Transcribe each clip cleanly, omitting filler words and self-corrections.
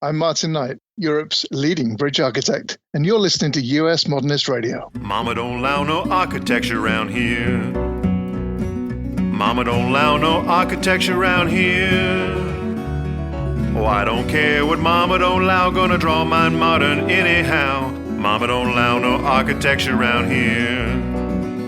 I'm Martin Knight, Europe's leading bridge architect, and you're listening to US Modernist Radio. Mama don't allow no architecture around here. Mama don't allow no architecture around here. Oh, I don't care what Mama don't allow, gonna draw mine modern anyhow. Mama don't allow no architecture around here.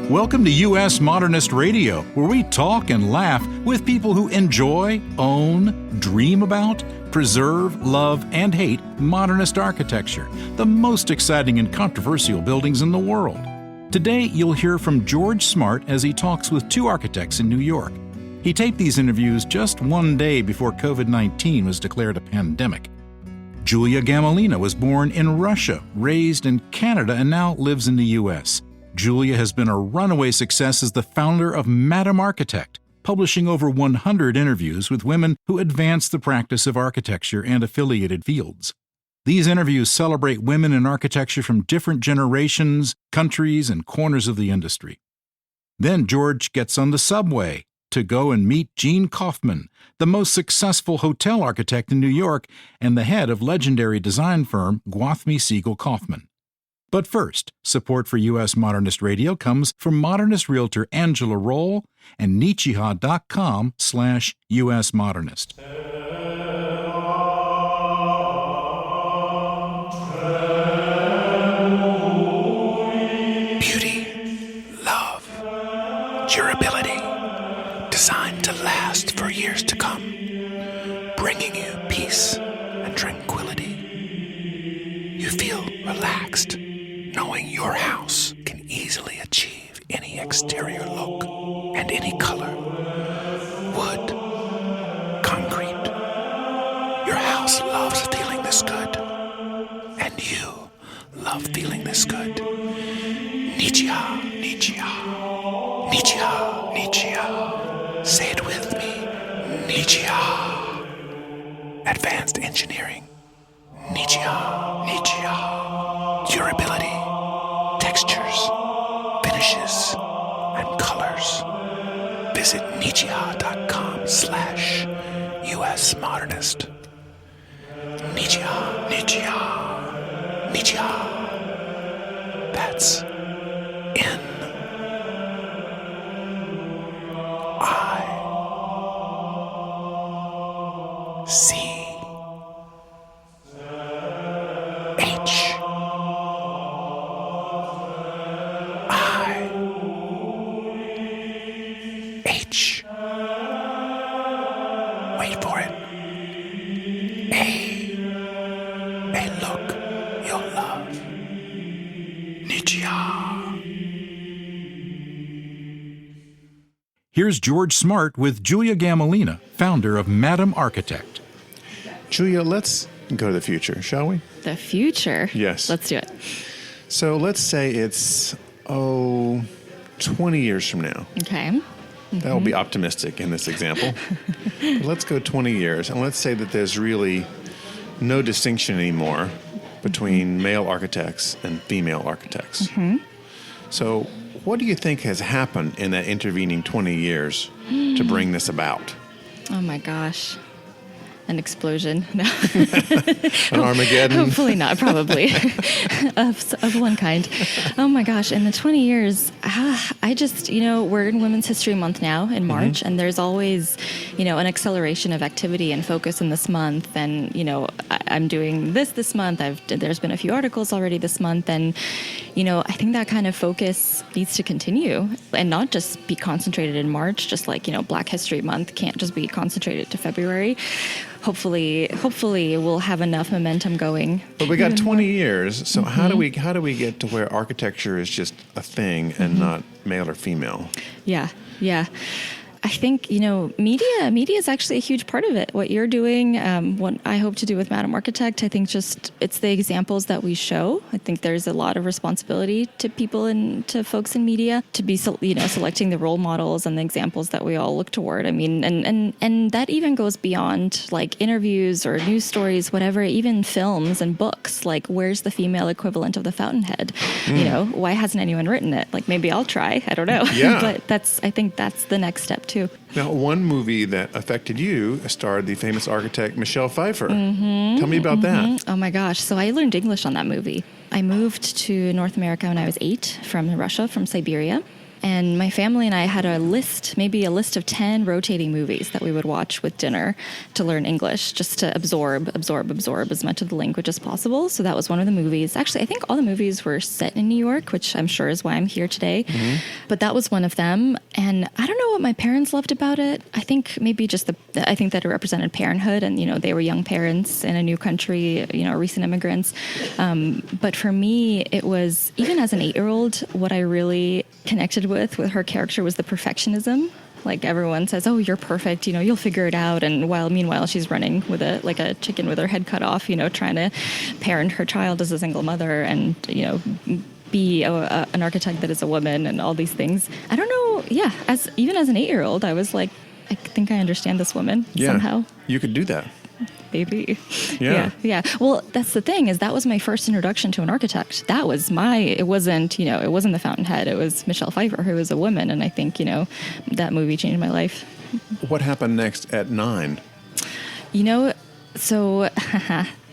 Welcome to US Modernist Radio, where we talk and laugh with people who enjoy, own, dream about, preserve, love, and hate modernist architecture, the most exciting and controversial buildings in the world. Today, you'll hear from George Smart as he talks with two architects in New York. He taped these interviews just one day before COVID-19 was declared a pandemic. Julia Gamolina was born in Russia, raised in Canada, and now lives in the U.S. Julia has been a runaway success as the founder of Madam Architect, publishing over 100 interviews with women who advance the practice of architecture and affiliated fields. These interviews celebrate women in architecture from different generations, countries, and corners of the industry. Then George gets on the subway to go and meet Gene Kaufman, the most successful hotel architect in New York and the head of legendary design firm Gwathmey Siegel Kaufman. But first, support for U.S. Modernist Radio comes from modernist realtor Angela Roll and Nichiha.com/US Modernist. Beauty, love, durability, designed to last for years to come, bringing you peace and tranquility. You feel relaxed, knowing your house can easily achieve any exterior look and any color. Wood, concrete. Your house loves feeling this good. And you love feeling this good. Nichiha, Nichiha, Nichiha, Nichiha. Say it with me. Nichiha. Advanced engineering. Nichiha, Nichiha. Durability, textures, finishes, and colors. Visit Nichiha.com/US Modernist. Nichiha, Nichiha, Nichiha. That's N-I-C-H. Wait for it. A look you'll love. Nichiha. Here's George Smart with Julia Gamolina, founder of Madam Architect. Julia, let's go to the future, shall we? The future? Yes. Let's do it. So let's say it's, 20 years from now. Okay. Mm-hmm. That will be optimistic in this example. But let's go 20 years, and let's say that there's really no distinction anymore between male architects and female architects. Mm-hmm. So what do you think has happened in that intervening 20 years to bring this about? Oh my gosh. An explosion. No. An Armageddon? Hopefully not, probably. of one kind. Oh my gosh. In the 20 years, I just, we're in Women's History Month now in March, and there's always, an acceleration of activity and focus in this month. And, I'm doing this month. There's been a few articles already this month. And, I think that kind of focus needs to continue and not just be concentrated in March, just like, Black History Month can't just be concentrated to February. Hopefully we'll have enough momentum going. But we got 20 years, so how do we get to where architecture is just a thing and not male or female? Yeah. I think, media is actually a huge part of it. What you're doing, what I hope to do with Madam Architect, I think just it's the examples that we show. I think there's a lot of responsibility to people and to folks in media to be, selecting the role models and the examples that we all look toward. I mean, and that even goes beyond like interviews or news stories, whatever, even films and books. Like, where's the female equivalent of the Fountainhead? Why hasn't anyone written it? Like, maybe I'll try. I don't know. Yeah. But I think that's the next step too. too. Now, one movie that affected you starred the famous architect Michelle Pfeiffer. Tell me about that. Oh my gosh. So I learned English on that movie. I moved to North America when I was 8 from Russia, from Siberia. And my family and I had a list, maybe a list of 10 rotating movies that we would watch with dinner to learn English, just to absorb as much of the language as possible. So that was one of the movies. Actually, I think all the movies were set in New York, which I'm sure is why I'm here today. But that was one of them. And I don't know what my parents loved about it. I think maybe just I think that it represented parenthood, and, you know, they were young parents in a new country, you know, recent immigrants. But for me, it was, even as an 8-year-old, what I really connected with her character was the perfectionism. Like, everyone says, oh, you're perfect, you know, you'll figure it out. And meanwhile, she's running with like a chicken with her head cut off, you know, trying to parent her child as a single mother and, you know, be an architect that is a woman and all these things. I don't know. Yeah. Even as an 8-year-old, I was like, I think I understand this woman somehow. You could do that. Baby. Yeah. Yeah. Well, that's the thing, is that was my first introduction to an architect. It wasn't the Fountainhead. It was Michelle Pfeiffer, who was a woman. And I think, you know, that movie changed my life. What happened next at 9? You know, so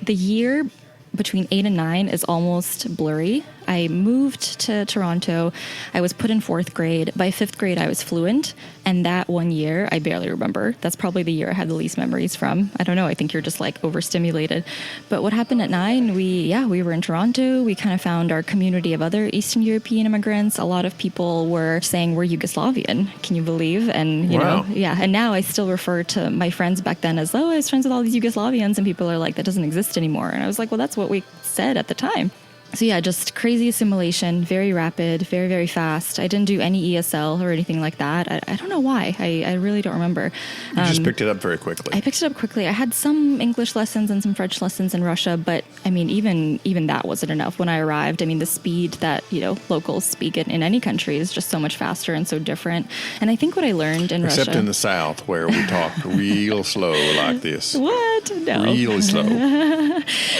the year between 8 and 9 is almost blurry. I moved to Toronto. I was put in 4th grade. By 5th grade, I was fluent. And that one year, I barely remember. That's probably the year I had the least memories from. I don't know. I think you're just like overstimulated. But what happened at 9, we were in Toronto. We kind of found our community of other Eastern European immigrants. A lot of people were saying we're Yugoslavian. Can you believe? And, you know, yeah. And now I still refer to my friends back then as, I was friends with all these Yugoslavians. And people are like, that doesn't exist anymore. And I was like, well, that's what we said at the time. So yeah, just crazy assimilation, very rapid, very, very fast. I didn't do any ESL or anything like that. I don't know why. I really don't remember. You just picked it up very quickly. I picked it up quickly. I had some English lessons and some French lessons in Russia, but I mean, even that wasn't enough when I arrived. I mean, the speed that, you know, locals speak it in any country is just so much faster and so different. And I think what I learned in Russia... Except in the South, where we talk real slow like this. What? No. Really slow.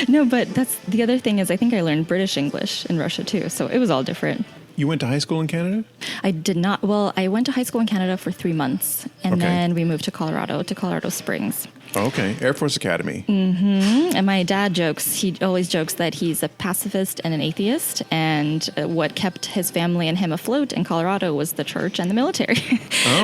No, but that's the other thing, is I think I learned British English in Russia too, so it was all different. You went to high school in Canada? I did not. Well, I went to high school in Canada for 3 months, and then we moved to Colorado Springs. Okay, Air Force Academy. And my dad he always jokes that he's a pacifist and an atheist, and what kept his family and him afloat in Colorado was the church and the military.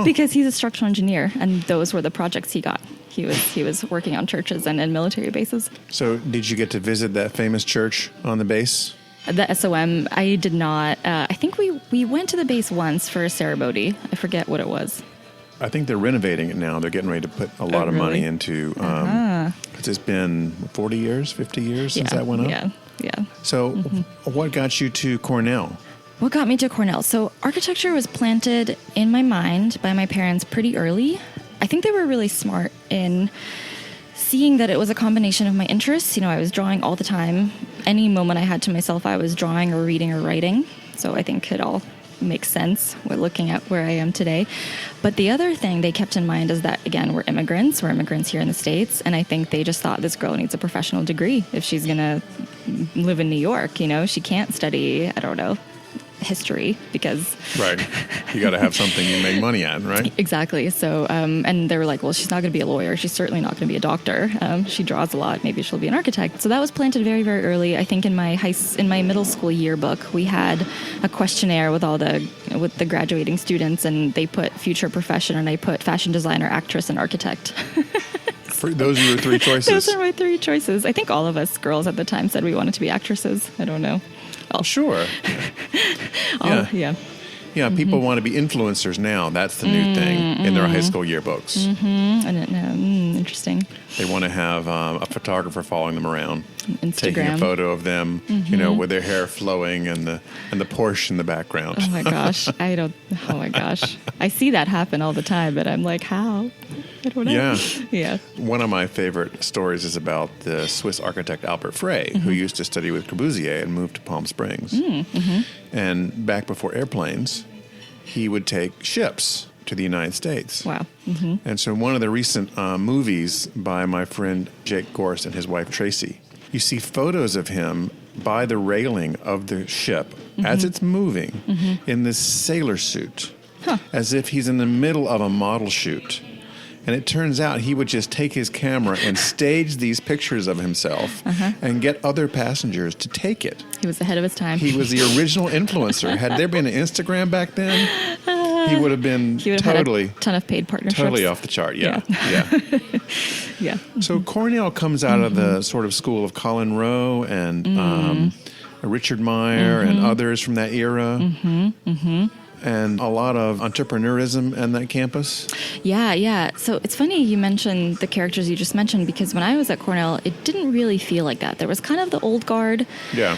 Because he's a structural engineer, and those were the projects he got. He was working on churches and in military bases. So did you get to visit that famous church on the base? The SOM, I did not. I think we went to the base once for a ceremony. I forget what it was. I think they're renovating it now. They're getting ready to put a lot of money into, because it's been 40 years, 50 years since that went up. Yeah. So what got you to Cornell? What got me to Cornell? So architecture was planted in my mind by my parents pretty early. I think they were really smart in seeing that it was a combination of my interests. You know, I was drawing all the time. Any moment I had to myself, I was drawing or reading or writing. So I think it all makes sense. We're looking at where I am today. But the other thing they kept in mind is that, again, we're immigrants here in the States. And I think they just thought this girl needs a professional degree if she's going to live in New York. You know, she can't study, I don't know, history, because right, you got to have something you make money at, right? Exactly. So and they were like, well, she's not going to be a lawyer, she's certainly not going to be a doctor, she draws a lot, maybe she'll be an architect. So that was planted very, very early. I think in my middle school yearbook we had a questionnaire with the graduating students, and they put future profession, and I put fashion designer, actress, and architect. Those are your 3 choices? Those are my 3 choices. I think all of us girls at the time said we wanted to be actresses. I don't know. Oh, sure. Yeah. Yeah, people want to be influencers now. That's the new thing in their high school yearbooks. I don't know. Interesting. They want to have a photographer following them around, Instagram. Taking a photo of them, you know, with their hair flowing and the Porsche in the background. Oh my gosh, Oh my gosh, I see that happen all the time, but I'm like, how? I don't know. Yeah. One of my favorite stories is about the Swiss architect Albert Frey, who used to study with Corbusier and moved to Palm Springs. And back before airplanes, he would take ships to the United States. Wow. And so one of the recent movies by my friend Jake Gorst and his wife Tracy, you see photos of him by the railing of the ship as it's moving in this sailor suit. as if he's in the middle of a model shoot. And it turns out he would just take his camera and stage these pictures of himself and get other passengers to take it. He was ahead of his time. He was the original influencer. Had there been an Instagram back then, he would have been totally had a ton of paid partnerships. Totally off the chart, yeah. Yeah. So Cornell comes out of the sort of school of Colin Rowe and Richard Meyer and others from that era. And a lot of entrepreneurism on that campus. Yeah. So it's funny you mentioned the characters you just mentioned, because when I was at Cornell, it didn't really feel like that. There was kind of the old guard. Yeah.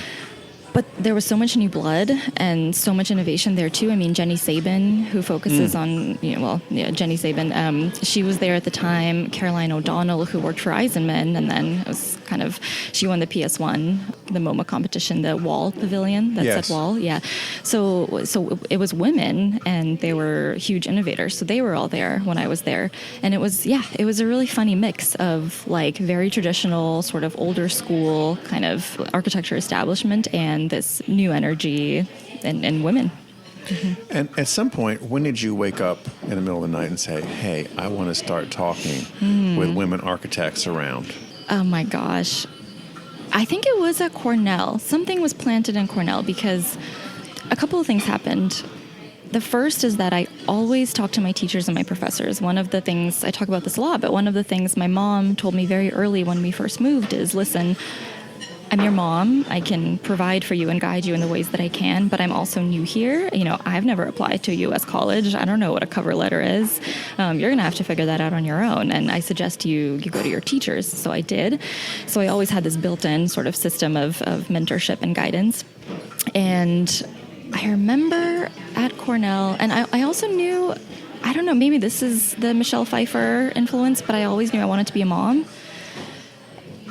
But there was so much new blood and so much innovation there too. I mean, Jenny Sabin, who focuses on, Jenny Sabin, she was there at the time. Caroline O'Donnell, who worked for Eisenman, and then it was she won the PS1, the MoMA competition, the Wall Pavilion that's at Wall. Yeah. So it was women, and they were huge innovators. So they were all there when I was there. And it was a really funny mix of like very traditional, sort of older school kind of architecture establishment and this new energy and women. And at some point, when did you wake up in the middle of the night and say, hey, I want to start talking with women architects around? Oh my gosh. I think it was at Cornell. Something was planted in Cornell because a couple of things happened. The first is that I always talk to my teachers and my professors. One of the things, I talk about this a lot, but one of the things my mom told me very early when we first moved is, listen, I'm your mom. I can provide for you and guide you in the ways that I can, but I'm also new here. I've never applied to a U.S. college. I don't know what a cover letter is. You're going to have to figure that out on your own. And I suggest you go to your teachers. So I did. So I always had this built-in sort of system of mentorship and guidance. And I remember at Cornell, and I also knew, I don't know, maybe this is the Michelle Pfeiffer influence, but I always knew I wanted to be a mom.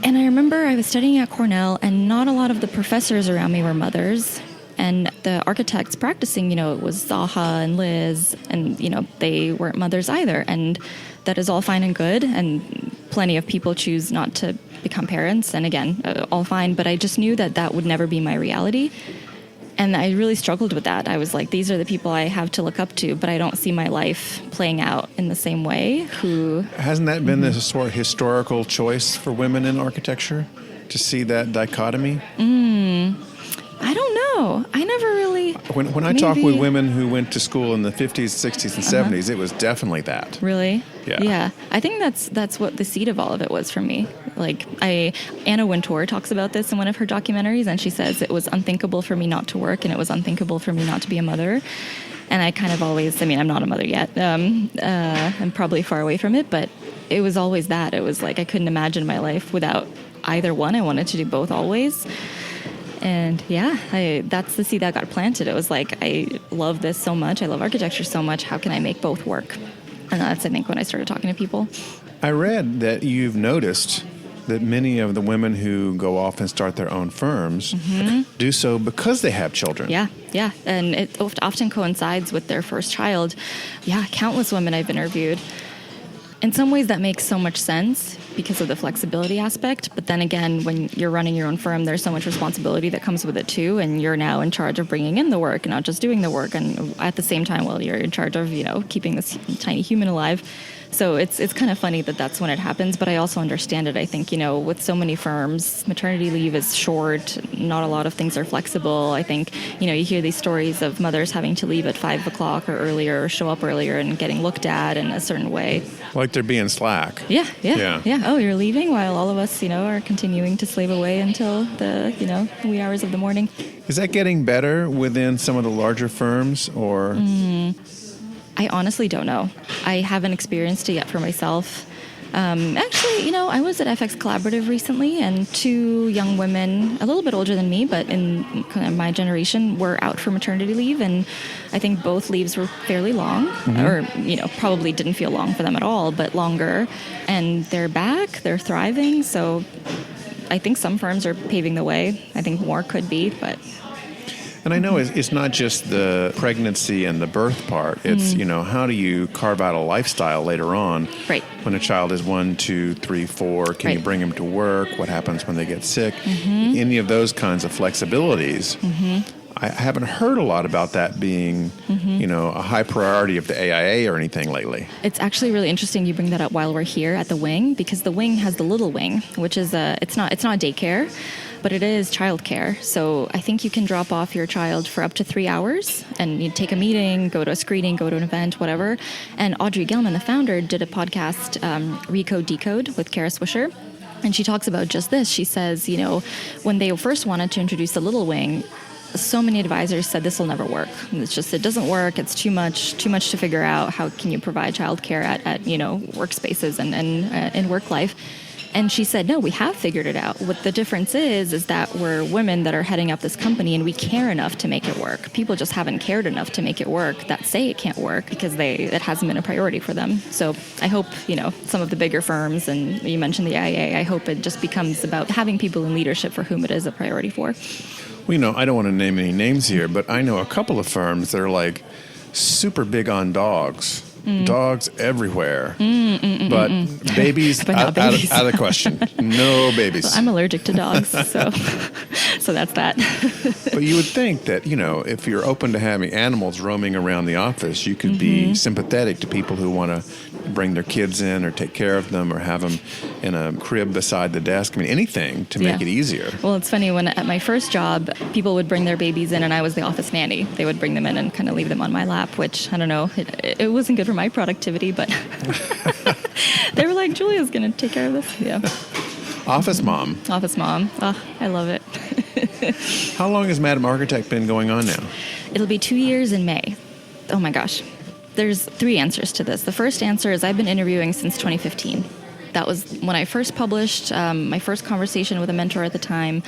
And I remember I was studying at Cornell, and not a lot of the professors around me were mothers. And the architects practicing, it was Zaha and Liz, and, they weren't mothers either. And that is all fine and good. And plenty of people choose not to become parents. And again, all fine. But I just knew that would never be my reality. And I really struggled with that. I was like, these are the people I have to look up to, but I don't see my life playing out in the same way. Hasn't that been the sort of historical choice for women in architecture, to see that dichotomy? I don't know. I never really... When I talk with women who went to school in the 50s, 60s, and 70s, it was definitely that. Really? Yeah. I think that's what the seed of all of it was for me. Like, Anna Wintour talks about this in one of her documentaries, and she says it was unthinkable for me not to work, and it was unthinkable for me not to be a mother. And I kind of always, I'm not a mother yet. I'm probably far away from it, but it was always that. It was like I couldn't imagine my life without either one. I wanted to do both always. And that's the seed that got planted. It was like, I love this so much. I love architecture so much. How can I make both work? And that's, I think, when I started talking to people. I read that you've noticed that many of the women who go off and start their own firms do so because they have children. Yeah. And it often coincides with their first child. Yeah, countless women I've interviewed. In some ways, that makes so much sense because of the flexibility aspect. But then again, when you're running your own firm, there's so much responsibility that comes with it too. And you're now in charge of bringing in the work, not just doing the work. And at the same time, you're in charge of, keeping this tiny human alive. So it's kind of funny that that's when it happens, but I also understand it. I think, with so many firms, maternity leave is short. Not a lot of things are flexible. I think, you hear these stories of mothers having to leave at 5 o'clock or earlier, or show up earlier and getting looked at in a certain way. Like they're being slack. Yeah. Oh, you're leaving while all of us, are continuing to slave away until the, wee hours of the morning. Is that getting better within some of the larger firms or... I honestly don't know. I haven't experienced it yet for myself. Actually, I was at FX Collaborative recently, and 2 young women, a little bit older than me, but in kind of my generation, were out for maternity leave, and I think both leaves were fairly long, or, probably didn't feel long for them at all, but longer. And they're back, they're thriving, so I think some firms are paving the way. I think more could be, but... And I know it's not just the pregnancy and the birth part. It's, how do you carve out a lifestyle later on? Right. When a child is 1, 2, 3, 4, can you bring them to work? What happens when they get sick? Any of those kinds of flexibilities, I haven't heard a lot about that being, a high priority of the AIA or anything lately. It's actually really interesting you bring that up while we're here at the wing, because the wing has the little wing, which is it's not daycare, but it is childcare. So I think you can drop off your child for up to 3 hours, and you take a meeting, go to a screening, go to an event, whatever. And Audrey Gelman, the founder, did a podcast, Recode Decode, with Kara Swisher. And she talks about just this. She says, when they first wanted to introduce the little wing, so many advisors said this will never work. It doesn't work. It's too much to figure out. How can you provide childcare at workspaces and in work life? And she said, no, we have figured it out. What the difference is that we're women that are heading up this company, and we care enough to make it work. People just haven't cared enough to make it work that say it can't work because it hasn't been a priority for them. So I hope, some of the bigger firms, and you mentioned the IA, I hope it just becomes about having people in leadership for whom it is a priority for. Well, I don't want to name any names here, but I know a couple of firms that are like super big on dogs. Dogs everywhere, but babies, but out of the question. No babies. Well, I'm allergic to dogs, so that's that. But you would think that, if you're open to having animals roaming around the office, you could be sympathetic to people who want to bring their kids in or take care of them or have them in a crib beside the desk. I mean, anything to make it easier. Well, it's funny, when at my first job, people would bring their babies in and I was the office nanny. They would bring them in and kind of leave them on my lap, which, I don't know, it wasn't good for my productivity, but they were like, Julia's going to take care of this. Yeah. Office mom. Office mom. Oh, I love it. How long has Madam Architect been going on now? It'll be 2 years in May. Oh my gosh. There's 3 answers to this. The first answer is I've been interviewing since 2015. That was when I first published my first conversation with a mentor at the time,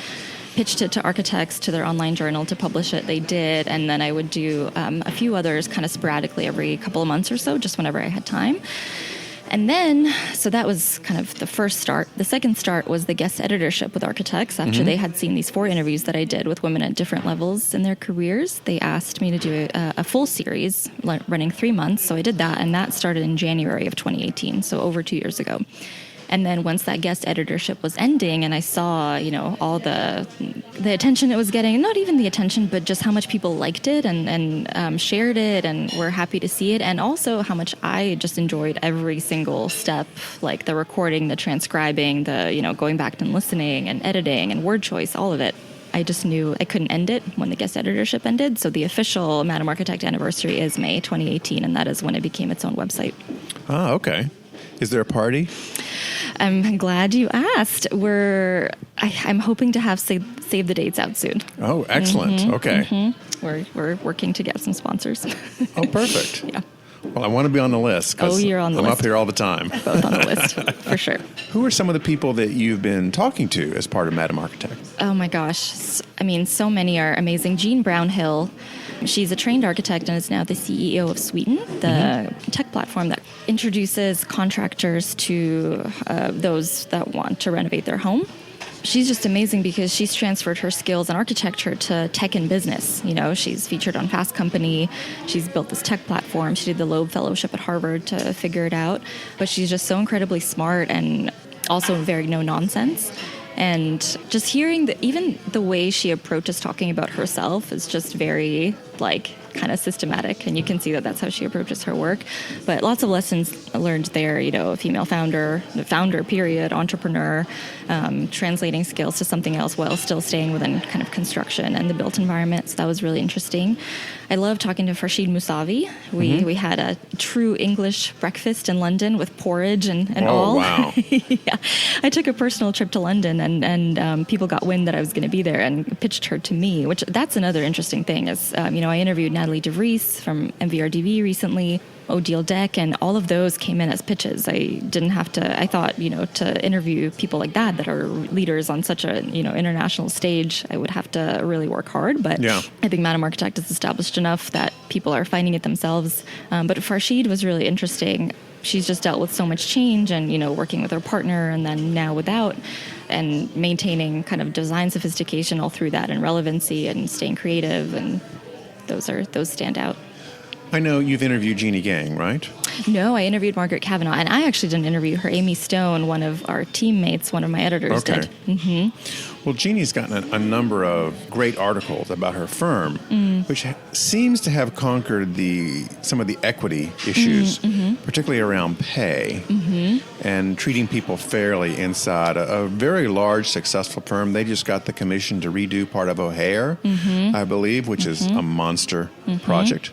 pitched it to architects, to their online journal to publish it. They did. And then I would do a few others kind of sporadically every couple of months or so, just whenever I had time. And then, so that was kind of the first start. The second start was the guest editorship with architects. After they had seen these 4 interviews that I did with women at different levels in their careers, they asked me to do a full series running 3 months. So I did that, and that started in January of 2018, so over 2 years ago. And then once that guest editorship was ending and I saw, all the attention it was getting, not even the attention, but just how much people liked it and shared it and were happy to see it. And also how much I just enjoyed every single step, like the recording, the transcribing, the, going back and listening and editing and word choice, all of it. I just knew I couldn't end it when the guest editorship ended. So the official Madam Architect anniversary is May 2018, and that is when it became its own website. Oh, okay. Is there a party? I'm glad you asked. I'm hoping to have save the dates out soon. Oh, excellent. Okay. We're working to get some sponsors. Oh, perfect. Yeah. Well, I want to be on the list. You're on the I'm list. up here all the time. Both on the list, for sure. Who are some of the people that you've been talking to as part of Madam Architect? Oh my gosh. I mean, so many are amazing. Jean Brownhill, she's a trained architect and is now the CEO of Sweeten, the tech platform that introduces contractors to those that want to renovate their home. She's just amazing because she's transferred her skills in architecture to tech and business. She's featured on Fast Company. She's built this tech platform. She did the Loeb Fellowship at Harvard to figure it out. But she's just so incredibly smart and also very no nonsense. And just hearing even the way she approaches talking about herself is just very kind of systematic, and you can see that that's how she approaches her work. But lots of lessons learned there, female founder, period, entrepreneur, translating skills to something else while still staying within kind of construction and the built environment. So that was really interesting. I love talking to Farshid Musavi. We had a true English breakfast in London with porridge and all. Oh, wow. Yeah. I took a personal trip to London and people got wind that I was going to be there and pitched her to me, which that's another interesting thing is, I interviewed Natalie DeVries from MVRDV recently, Odile Deck, and all of those came in as pitches. I didn't have to, I thought, to interview people like that are leaders on such a, international stage, I would have to really work hard. But yeah. I think Madam Architect is established enough that people are finding it themselves. But Farshid was really interesting. She's just dealt with so much change and, working with her partner and then now without, and maintaining kind of design sophistication all through that and relevancy and staying creative, and those stand out. I know you've interviewed Jeannie Gang, right? No, I interviewed Margaret Kavanaugh, and I actually didn't interview her. Amy Stone, one of our teammates, one of my editors, did. Well, Jeannie's gotten a number of great articles about her firm, which seems to have conquered some of the equity issues, particularly around pay and treating people fairly inside a very large, successful firm. They just got the commission to redo part of O'Hare, I believe, which is a monster project.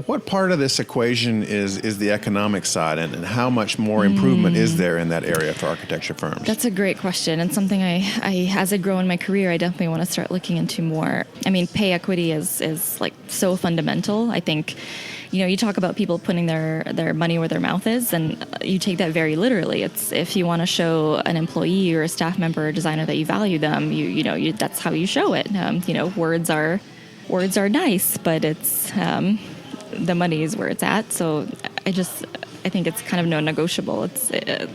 What part of this equation is the economic side, and how much more improvement is there in that area for architecture firms? That's a great question, and something I as I grow in my career, I definitely want to start looking into more. I mean, pay equity is like so fundamental. I think, you talk about people putting their money where their mouth is, and you take that very literally. It's if you want to show an employee or a staff member or designer that you value them, you that's how you show it. Words are nice, but it's the money is where it's at. So I think it's kind of non-negotiable. It's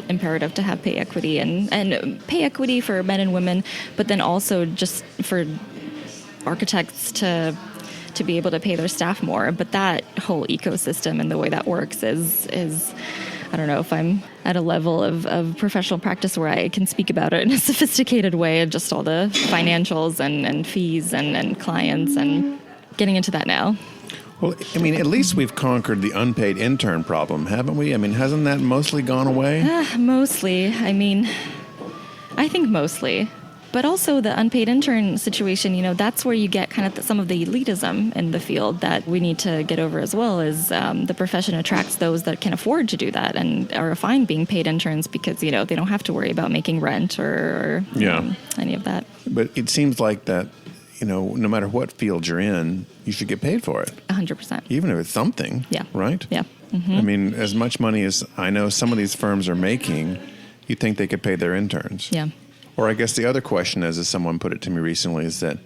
imperative to have pay equity and pay equity for men and women, but then also just for architects to be able to pay their staff more. But that whole ecosystem and the way that works is I don't know if I'm at a level of professional practice where I can speak about it in a sophisticated way, and just all the financials and fees and clients and getting into that now. Well, I mean, at least we've conquered the unpaid intern problem, haven't we? I mean, hasn't that mostly gone away? Mostly. I mean, I think mostly. But also the unpaid intern situation, that's where you get kind of some of the elitism in the field that we need to get over as well, is the profession attracts those that can afford to do that and are fine being paid interns because, they don't have to worry about making rent or any of that. But it seems like that, no matter what field you're in, you should get paid for it. 100%. Even if it's something. Yeah. Right? Yeah. I mean, as much money as I know some of these firms are making, you'd think they could pay their interns. Yeah. Or I guess the other question is, as someone put it to me recently, is that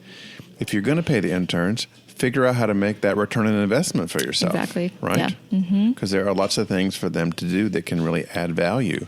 if you're going to pay the interns, figure out how to make that return on investment for yourself. Exactly. Right? Because there are lots of things for them to do that can really add value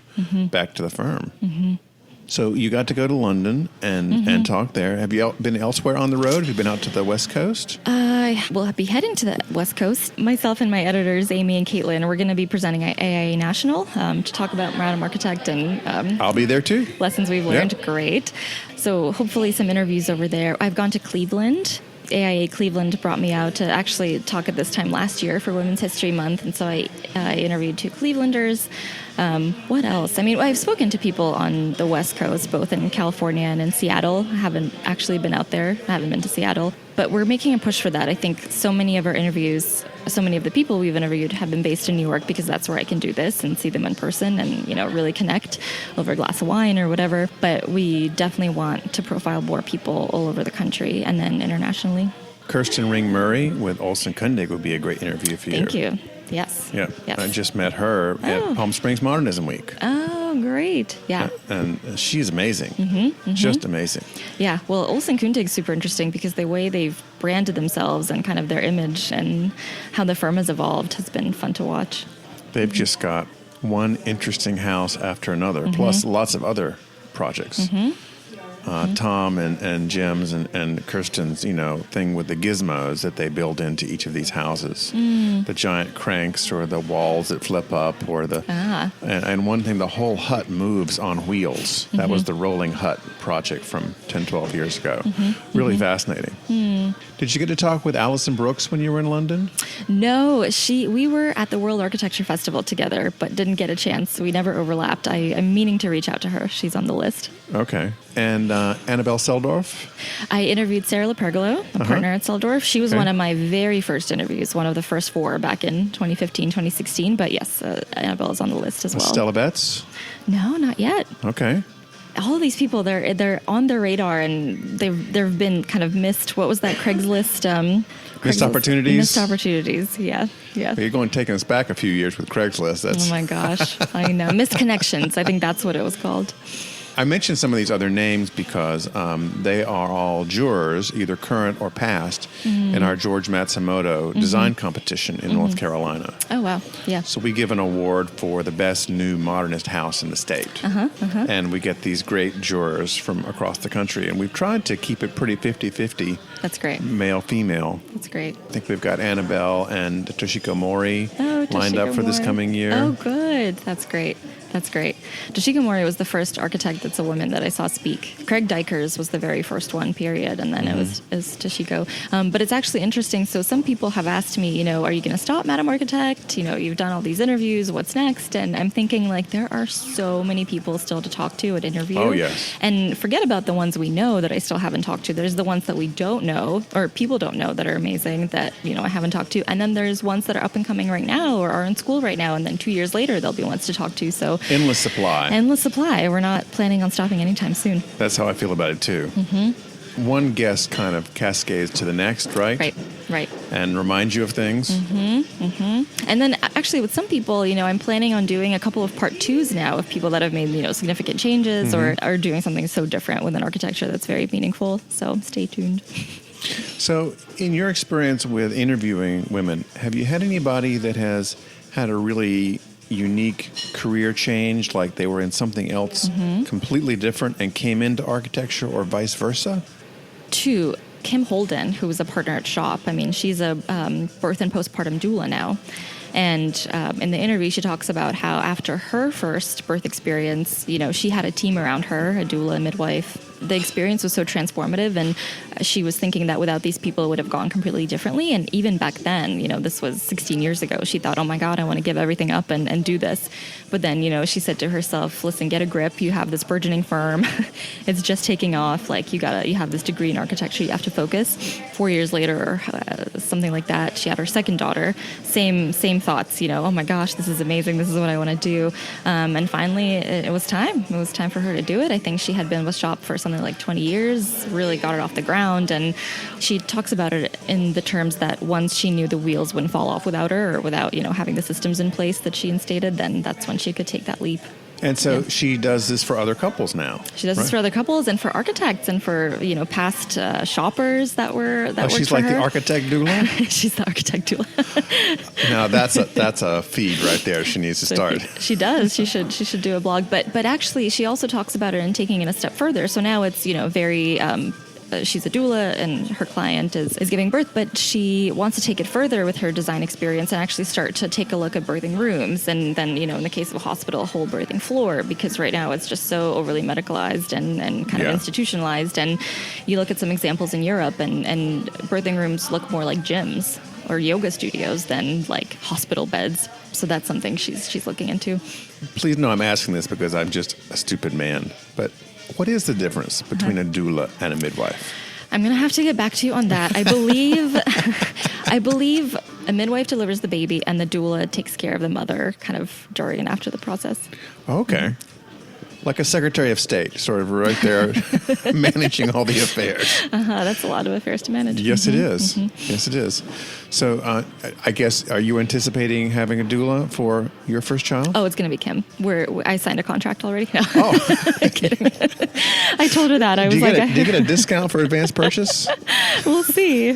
back to the firm. So you got to go to London and talk there. Have you been elsewhere on the road? Have you been out to the West Coast? I will be heading to the West Coast. Myself and my editors, Amy and Caitlin, we're going to be presenting at AIA National to talk about Random Architect and I'll be there too. Lessons we've learned. Yep. Great. So hopefully some interviews over there. I've gone to Cleveland. AIA Cleveland brought me out to actually talk at this time last year for Women's History Month, and so I interviewed 2 Clevelanders. What else? I mean, I've spoken to people on the West Coast, both in California and in Seattle. I haven't actually been out there. I haven't been to Seattle. But we're making a push for that. I think so many of our interviews, so many of the people we've interviewed have been based in New York because that's where I can do this and see them in person and, really connect over a glass of wine or whatever. But we definitely want to profile more people all over the country and then internationally. Kirsten Ring Murray with Olsen Kundig would be a great interview for you. Thank you. Yes. Yeah. Yes. I just met her at Palm Springs Modernism Week. Oh, great. Yeah. And she's amazing. Just amazing. Yeah. Well, Olsen Kundig's super interesting because the way they've branded themselves and kind of their image and how the firm has evolved has been fun to watch. They've just got one interesting house after another, plus lots of other projects. Tom and Jim's and Kirsten's, thing with the gizmos that they build into each of these houses. The giant cranks or the walls that flip up or and one thing, the whole hut moves on wheels. That was the Rolling Hut project from 10, 12 years ago. Really fascinating. Did you get to talk with Alison Brooks when you were in London? No, we were at the World Architecture Festival together, but didn't get a chance. We never overlapped. I'm meaning to reach out to her. She's on the list. Okay. And Annabelle Seldorf? I interviewed Sarah LaPergolo, a partner at Seldorf. She was one of my very first interviews, one of the first 4 back in 2015, 2016. But yes, Annabelle is on the list as well. Stella Betts? No, not yet. Okay. All of these people, they're on their radar, and they've been kind of missed. What was that Craigslist? Missed opportunities? Missed opportunities, yeah. Well, you're taking us back a few years with Craigslist. Oh my gosh, I know. Missed connections, I think that's what it was called. I mentioned some of these other names because they are all jurors, either current or past, in our George Matsumoto design competition in North Carolina. Oh, wow. Yeah. So we give an award for the best new modernist house in the state. And we get these great jurors from across the country. And we've tried to keep it pretty 50-50. That's great. Male, female. That's great. I think we've got Annabelle and Toshiko Mori lined up for this Mori. coming year. Oh, good. That's great. That's great. Toshiko Mori was the first architect that's a woman that I saw speak. Craig Dykers was the very first one, period, and then it was Toshiko. But it's actually interesting. So some people have asked me, are you going to stop, Madam Architect? You've done all these interviews. What's next? And I'm thinking, there are so many people still to talk to and interview. Oh, yes. And forget about the ones we know that I still haven't talked to. There's the ones that we don't know, or people don't know, that are amazing that, I haven't talked to. And then there's ones that are up and coming right now or are in school right now. And then 2 years later, there'll be ones to talk to. So endless supply. Endless supply. We're not planning on stopping anytime soon. That's how I feel about it, too. One guest kind of cascades to the next, right? Right. And reminds you of things. And then actually with some people, I'm planning on doing a couple of part twos now of people that have made, significant changes or are doing something so different within architecture that's very meaningful. So stay tuned. So in your experience with interviewing women, have you had anybody that has had a really unique career change, like they were in something else completely different and came into architecture, or vice versa? Two, Kim Holden, who was a partner at Shop. I mean, she's a birth and postpartum doula now. And in the interview, she talks about how after her first birth experience, she had a team around her, a doula, a midwife. The experience was so transformative, and she was thinking that without these people, it would have gone completely differently. And even back then, this was 16 years ago, she thought, oh my God, I want to give everything up and do this. But then, she said to herself, listen, get a grip. You have this burgeoning firm. It's just taking off. You have this degree in architecture. You have to focus. 4 years later, or something like that, she had her second daughter. Same thoughts, oh my gosh, this is amazing. This is what I want to do. And finally, it was time. It was time for her to do it. I think she had been with Shop for something like 20 years, really got it off the ground. And she talks about it in the terms that once she knew the wheels wouldn't fall off without her, or without, having the systems in place that she instated, then that's when she could take that leap. And so she does this for other couples now. She does this for other couples and for architects and for, past shoppers that were that she's for like her. The architect doula? She's the architect doula. Now that's a feed right there she needs to start. She does. She should do a blog. But actually she also talks about it and taking it a step further. So now it's, very she's a doula and her client is giving birth, but she wants to take it further with her design experience and actually start to take a look at birthing rooms. And then, in the case of a hospital, a whole birthing floor, because right now it's just so overly medicalized and kind of institutionalized. And you look at some examples in Europe and birthing rooms look more like gyms or yoga studios than like hospital beds. So that's something she's looking into. Please know I'm asking this because I'm just a stupid man, but what is the difference between a doula and a midwife? I'm going to have to get back to you on that. I believe a midwife delivers the baby and the doula takes care of the mother kind of during and after the process. Okay. Like a Secretary of State, sort of right there managing all the affairs. That's a lot of affairs to manage. Yes, it is. Yes, it is. So I guess, are you anticipating having a doula for your first child? Oh, it's going to be Kim. I signed a contract already. No. Oh. I'm kidding. I told her that. Do you get a discount for advanced purchase? We'll see.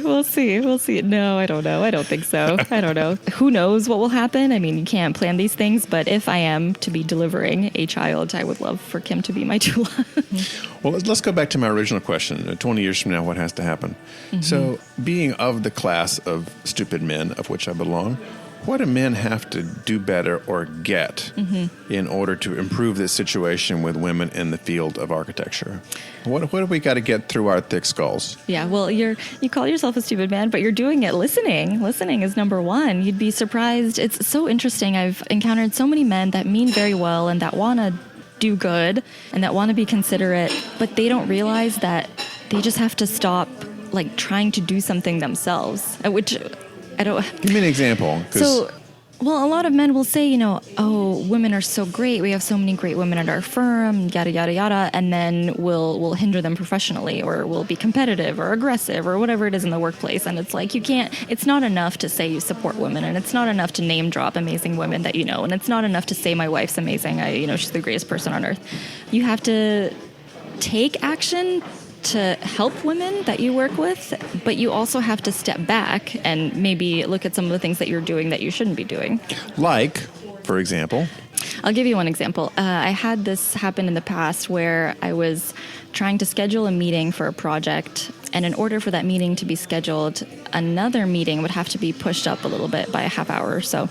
No, I don't know. I don't think so. I don't know. Who knows what will happen? I mean, you can't plan these things, but if I am to be delivering a child, I would love for Kim to be my doula. Well, let's go back to my original question. 20 years from now, what has to happen? So, being of the class of stupid men, of which I belong, what do men have to do better or get in order to improve this situation with women in the field of architecture? What have we got to get through our thick skulls? Yeah, well, you call yourself a stupid man, but you're doing it listening. Listening is number one. You'd be surprised. It's so interesting. I've encountered so many men that mean very well and that want to do good and that want to be considerate, but they don't realize that they just have to stop trying to do something themselves, which I don't. Give me an example. Well, a lot of men will say, oh, women are so great. We have so many great women at our firm, yada, yada, yada. And then we'll hinder them professionally, or we'll be competitive or aggressive or whatever it is in the workplace. And it's like, it's not enough to say you support women. And it's not enough to name drop amazing women that you know. And it's not enough to say my wife's amazing. She's the greatest person on earth. You have to take action to help women that you work with, but you also have to step back and maybe look at some of the things that you're doing that you shouldn't be doing. Like, for example? I'll give you one example. I had this happen in the past where I was trying to schedule a meeting for a project, and in order for that meeting to be scheduled, another meeting would have to be pushed up a little bit by a half hour or so.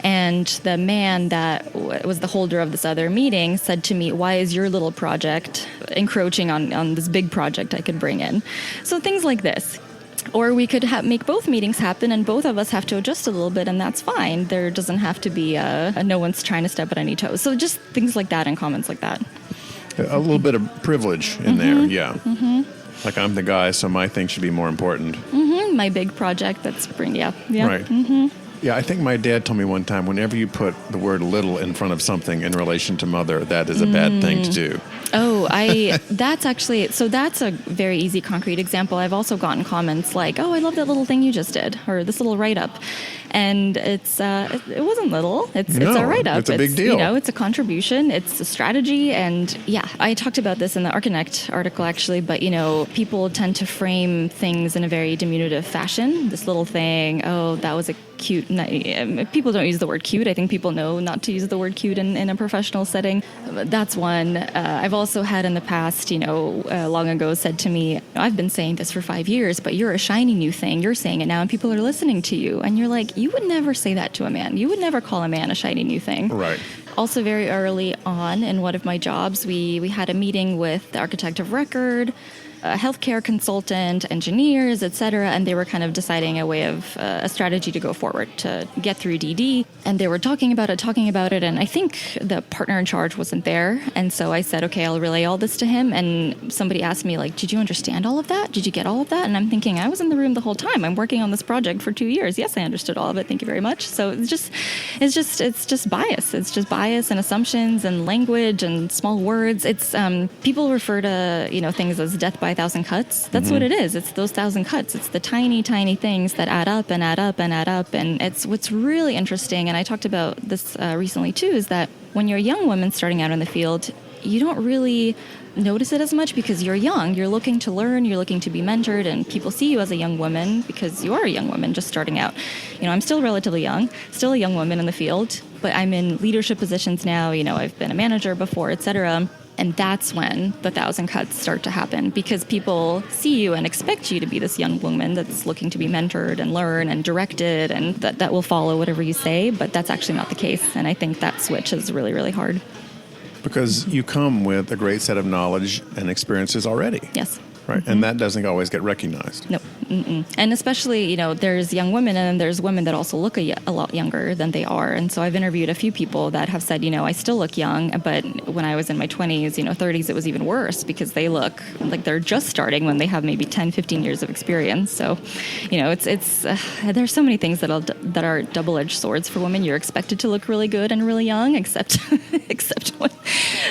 And the man that was the holder of this other meeting said to me, "Why is your little project encroaching on this big project I could bring in?" So things like this. Or we could make both meetings happen and both of us have to adjust a little bit, and that's fine. There doesn't have to be no one's trying to step on any toes. So just things like that and comments like that. A little bit of privilege in there, yeah. Mm-hmm. Like, I'm the guy, so my thing should be more important. Mm-hmm. My big project that's yeah. Right. Mm-hmm. Yeah, I think my dad told me one time, whenever you put the word little in front of something in relation to mother, that is a bad thing to do. Oh, that's a very easy, concrete example. I've also gotten comments like, "Oh, I love that little thing you just did," or this little write-up. And it wasn't little. It's a write-up. It's a big deal. It's a contribution. It's a strategy. And yeah, I talked about this in the Arconnect article actually, but people tend to frame things in a very diminutive fashion. This little thing, oh, that was a cute. People don't use the word cute. I think people know not to use the word cute in a professional setting. That's one. I've also had in the past, long ago said to me, "I've been saying this for 5 years, but you're a shiny new thing. You're saying it now and people are listening to you." And you're like, you would never say that to a man. You would never call a man a shiny new thing. Right. Also very early on in one of my jobs, we had a meeting with the architect of record, a healthcare consultant, engineers, etc., and they were kind of deciding a way of a strategy to go forward to get through DD. And they were talking about it, and I think the partner in charge wasn't there. And so I said, okay, I'll relay all this to him. And somebody asked me, like, did you understand all of that? Did you get all of that? And I'm thinking, I was in the room the whole time. I'm working on this project for 2 years. Yes, I understood all of it. Thank you very much. So it's just bias. It's just bias and assumptions and language and small words. It's people refer to things as death by 1,000 cuts. That's what it is. It's those 1,000 cuts. It's the tiny, tiny things that add up and add up and add up. And it's what's really interesting, and I talked about this recently too, is that when you're a young woman starting out in the field, you don't really notice it as much because you're young. You're looking to learn. You're looking to be mentored, and people see you as a young woman because you are a young woman just starting out. I'm still relatively young, still a young woman in the field, but I'm in leadership positions now. I've been a manager before, etc. And that's when the 1,000 cuts start to happen, because people see you and expect you to be this young woman that's looking to be mentored and learn and directed, and that will follow whatever you say. But that's actually not the case. And I think that switch is really, really hard. Because you come with a great set of knowledge and experiences already. Yes. Right. Mm-hmm. And that doesn't always get recognized. No. Mm-mm. And especially, there's young women and there's women that also look a lot younger than they are. And so I've interviewed a few people that have said, I still look young, but when I was in my 20s, 30s, it was even worse because they look like they're just starting when they have maybe 10, 15 years of experience. So, there's so many things that are double-edged swords for women. You're expected to look really good and really young, except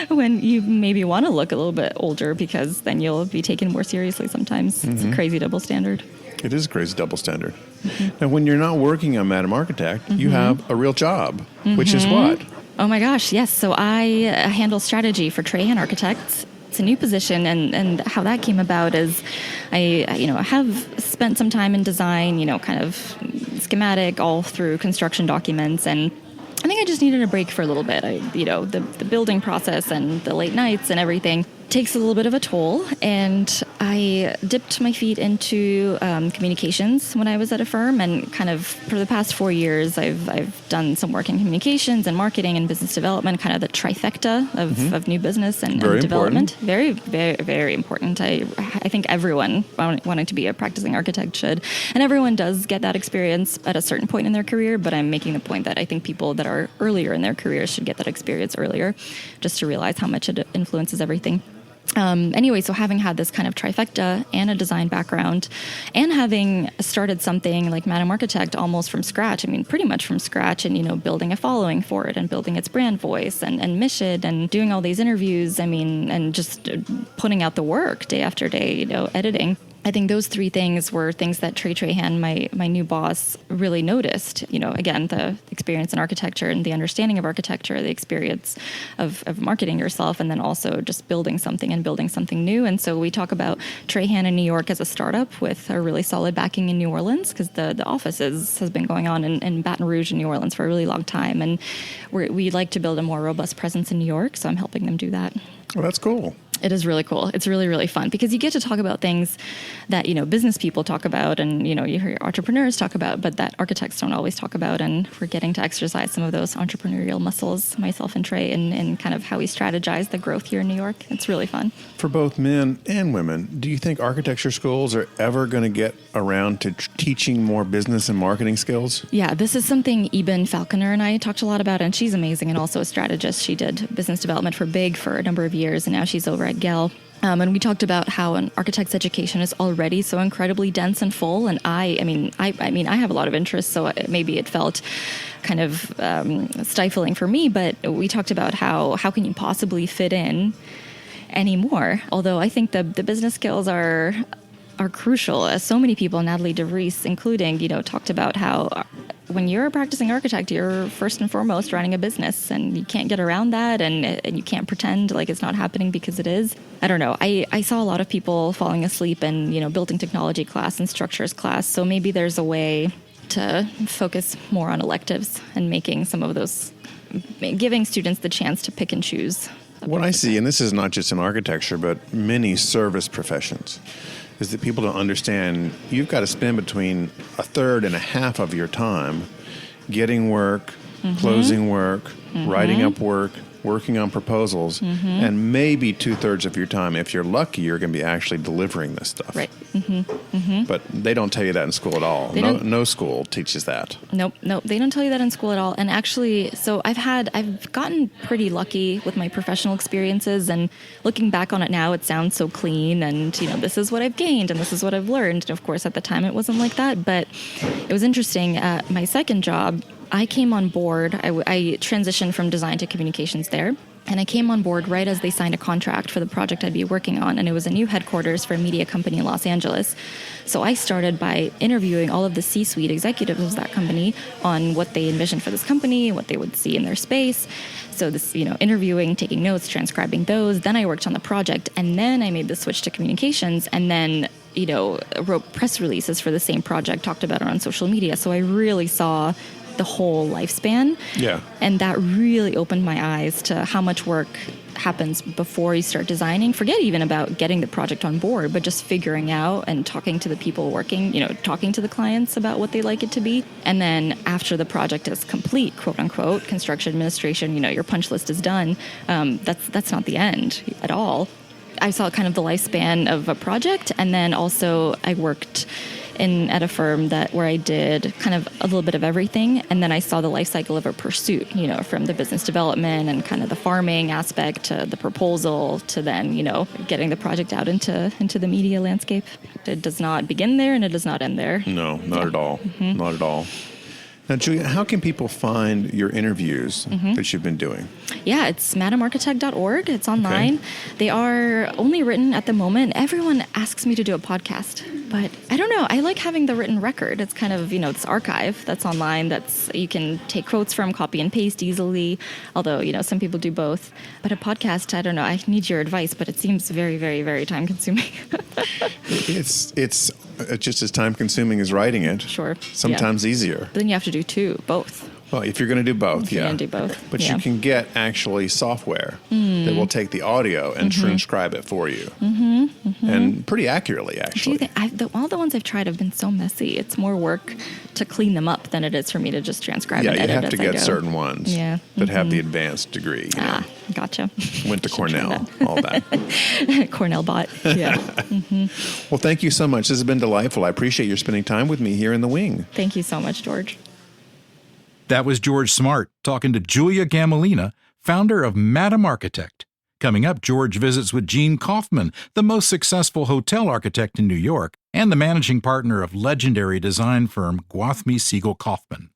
when you maybe want to look a little bit older, because then you'll be taken more seriously sometimes. Mm-hmm. It's a crazy double standard. It is a crazy double standard. Mm-hmm. Now, when you're not working on Madam Architect, mm-hmm. you have a real job, mm-hmm. which is what? Oh my gosh, yes. So I handle strategy for Trahan Architects. It's a new position, and how that came about is I have spent some time in design, kind of schematic all through construction documents, and I think I just needed a break for a little bit. The building process and the late nights and everything takes a little bit of a toll, and I dipped my feet into communications when I was at a firm, and kind of for the past 4 years I've done some work in communications and marketing and business development, kind of the trifecta of new business and development. Very, very, very important. I think everyone wanting to be a practicing architect should, and everyone does get that experience at a certain point in their career, but I'm making the point that I think people that are earlier in their careers should get that experience earlier, just to realize how much it influences everything. Anyway, so having had this kind of trifecta and a design background, and having started something like Madam Architect almost from scratch, pretty much from scratch, and, building a following for it and building its brand voice and mission and doing all these interviews, and just putting out the work day after day, editing. I think those three things were things that Trey Trahan, my new boss, really noticed. Again, the experience in architecture and the understanding of architecture, the experience of marketing yourself, and then also just building something and building something new. And so we talk about Trahan in New York as a startup with a really solid backing in New Orleans, because the office has been going on in Baton Rouge in New Orleans for a really long time. And we like to build a more robust presence in New York, so I'm helping them do that. Well, that's cool. It is really cool. It's really, really fun because you get to talk about things that, business people talk about and, you hear entrepreneurs talk about, but that architects don't always talk about. And we're getting to exercise some of those entrepreneurial muscles, myself and Trey, and kind of how we strategize the growth here in New York. It's really fun. For both men and women, do you think architecture schools are ever going to get around to teaching more business and marketing skills? Yeah, this is something Eben Falconer and I talked a lot about, and she's amazing and also a strategist. She did business development for Big for a number of years, and now she's over at Gell. And we talked about how an architect's education is already so incredibly dense and full. And I have a lot of interest, so maybe it felt kind of stifling for me. But we talked about how can you possibly fit in anymore? Although I think the business skills are crucial. As so many people, Natalie DeVries including, talked about how when you're a practicing architect, you're first and foremost running a business, and you can't get around that, and you can't pretend like it's not happening because it is. I don't know. I saw a lot of people falling asleep in, building technology class and structures class, so maybe there's a way to focus more on electives and making some of those, giving students the chance to pick and choose. What I see, and this is not just in architecture, but many service professions, is that people don't understand you've got to spend between a third and a half of your time getting work, closing work, writing up work, working on proposals, and maybe 2/3 of your time, if you're lucky, you're going to be actually delivering this stuff. Right. But they don't tell you that in school at all. No school teaches that. Nope, they don't tell you that in school at all. And actually, so I've gotten pretty lucky with my professional experiences, and looking back on it now, it sounds so clean, and this is what I've gained and this is what I've learned. And of course, at the time, it wasn't like that, but it was interesting. My second job, I came on board, I transitioned from design to communications there, and I came on board right as they signed a contract for the project I'd be working on, and it was a new headquarters for a media company in Los Angeles. So I started by interviewing all of the C-suite executives of that company on what they envisioned for this company, what they would see in their space. So this, interviewing, taking notes, transcribing those. Then I worked on the project, and then I made the switch to communications, and then wrote press releases for the same project, talked about it on social media. So I really saw the whole lifespan. Yeah. And that really opened my eyes to how much work happens before you start designing. Forget even about getting the project on board, but just figuring out and talking to the people working, talking to the clients about what they like it to be. And then after the project is complete, quote unquote, construction administration, your punch list is done. That's not the end at all. I saw kind of the lifespan of a project, and then also I worked at a firm where I did kind of a little bit of everything, and then I saw the life cycle of a pursuit, from the business development and kind of the farming aspect to the proposal to then, getting the project out into the media landscape. It does not begin there, and it does not end there. No, not at all. Not at all. Now, Julia, how can people find your interviews that you've been doing? Yeah, it's madamarchitect.org. It's online. Okay. They are only written at the moment. Everyone asks me to do a podcast, but I don't know. I like having the written record. It's kind of, it's archive that's online. You can take quotes from, copy and paste easily, although, some people do both. But a podcast, I don't know. I need your advice, but it seems very, very, very time consuming. It's just as time consuming as writing it. Sure. Sometimes easier. But then you have to do both. Well, if you're going to do both, You can do both. But you can get actually software that will take the audio and transcribe it for you. And pretty accurately, actually. Do you think all the ones I've tried have been so messy. It's more work to clean them up than it is for me to just transcribe and edit. Yeah, you have to get certain ones that have the advanced degree. Gotcha. Went to Cornell, all that. Cornell bot, yeah. Well, thank you so much. This has been delightful. I appreciate your spending time with me here in the wing. Thank you so much, George. That was George Smart talking to Julia Gamolina, founder of Madam Architect. Coming up, George visits with Gene Kaufman, the most successful hotel architect in New York and the managing partner of legendary design firm Gwathmey Siegel Kaufman.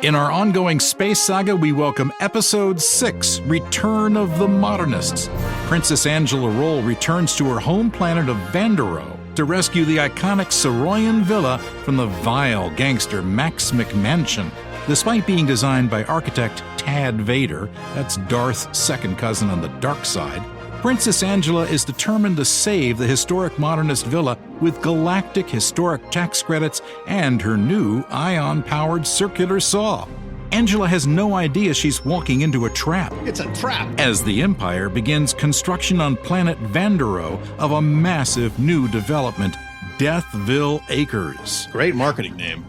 In our ongoing space saga, we welcome Episode 6, Return of the Modernists. Princess Angela Roll returns to her home planet of Vandero to rescue the iconic Soroyan Villa from the vile gangster Max McMansion. Despite being designed by architect Tad Vader, that's Darth's second cousin on the dark side, Princess Angela is determined to save the historic modernist villa with galactic historic tax credits and her new ion-powered circular saw. Angela has no idea she's walking into a trap. It's a trap. As the Empire begins construction on planet Vandero of a massive new development, Deathville Acres. Great marketing name.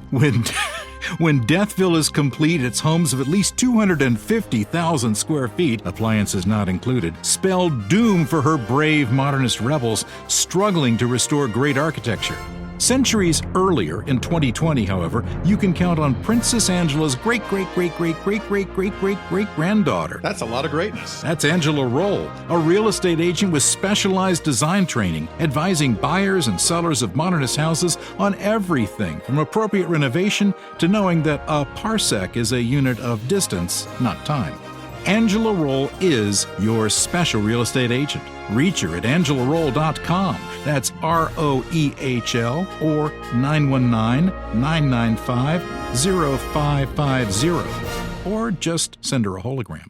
When Deathville is complete, its homes of at least 250,000 square feet, appliances not included, spell doom for her brave modernist rebels struggling to restore great architecture. Centuries earlier, in 2020, however, you can count on Princess Angela's great-great-great-great-great-great-great-great-great-granddaughter. That's a lot of greatness. That's Angela Roll, a real estate agent with specialized design training, advising buyers and sellers of modernist houses on everything from appropriate renovation to knowing that a parsec is a unit of distance, not time. Angela Roll is your special real estate agent. Reach her at angelaroll.com. That's ROEHL or 919-995-0550. Or just send her a hologram.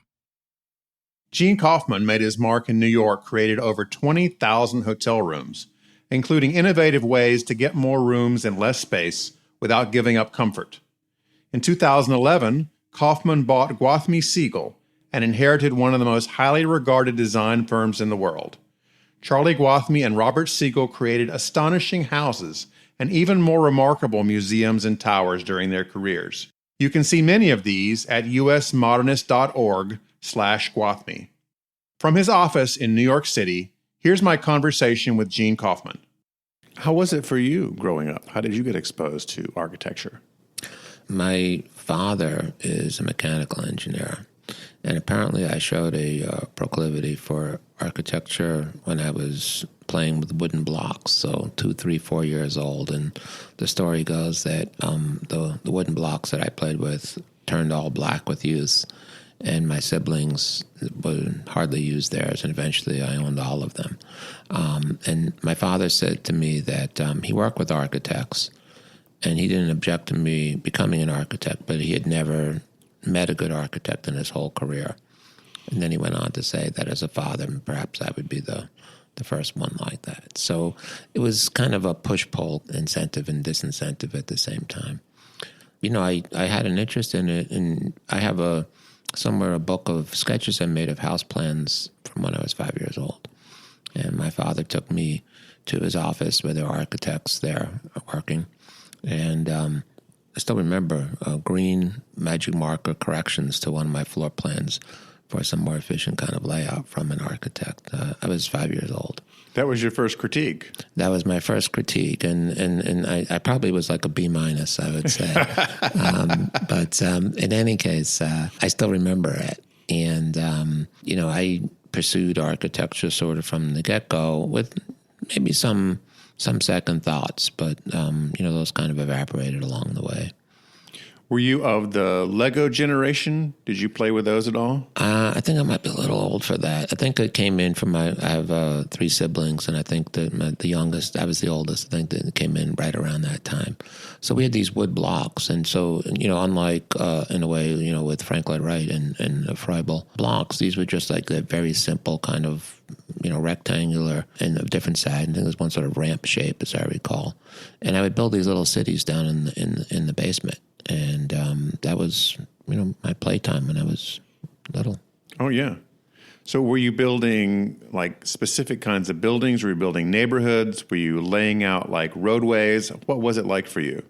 Gene Kaufman made his mark in New York, created over 20,000 hotel rooms, including innovative ways to get more rooms in less space without giving up comfort. In 2011, Kaufman bought Gwathmey Siegel and inherited one of the most highly regarded design firms in the world. Charlie Gwathmey and Robert Siegel created astonishing houses and even more remarkable museums and towers during their careers. You can see many of these at usmodernist.org/Gwathmey. From his office in New York City, here's my conversation with Gene Kaufman. How was it for you growing up? How did you get exposed to architecture? My father is a mechanical engineer. And apparently I showed a proclivity for architecture when I was playing with wooden blocks, so 2, 3, 4 years old. And the story goes that the wooden blocks that I played with turned all black with use, and my siblings would hardly use theirs, and eventually I owned all of them. And my father said to me that he worked with architects, and he didn't object to me becoming an architect, but he had never met a good architect in his whole career. And then he went on to say that as a father, perhaps I would be the first one like that. So it was kind of a push-pull, incentive and disincentive at the same time. You know, I had an interest in it, and I have somewhere a book of sketches I made of house plans from when I was 5 years old. And my father took me to his office where there were architects there working. And I still remember green magic marker corrections to one of my floor plans for some more efficient kind of layout from an architect. I was 5 years old. That was your first critique. That was my first critique, and I probably was like a B-, I would say. But in any case, I still remember it. And, you know, I pursued architecture sort of from the get-go with maybe some second thoughts, but, you know, those kind of evaporated along the way. Were you of the Lego generation? Did you play with those at all? I think I might be a little old for that. I think it came in from I have 3 siblings, and I think that the youngest, I was the oldest, I think that it came in right around that time. So we had these wood blocks, and so, you know, unlike, in a way, you know, with Frank Lloyd Wright and Froebel blocks, these were just like a very simple kind of, you know, rectangular and of different size. I think it was one sort of ramp shape, as I recall. And I would build these little cities down in the basement. And that was, you know, my playtime when I was little. Oh, yeah. So were you building, like, specific kinds of buildings? Were you building neighborhoods? Were you laying out, like, roadways? What was it like for you?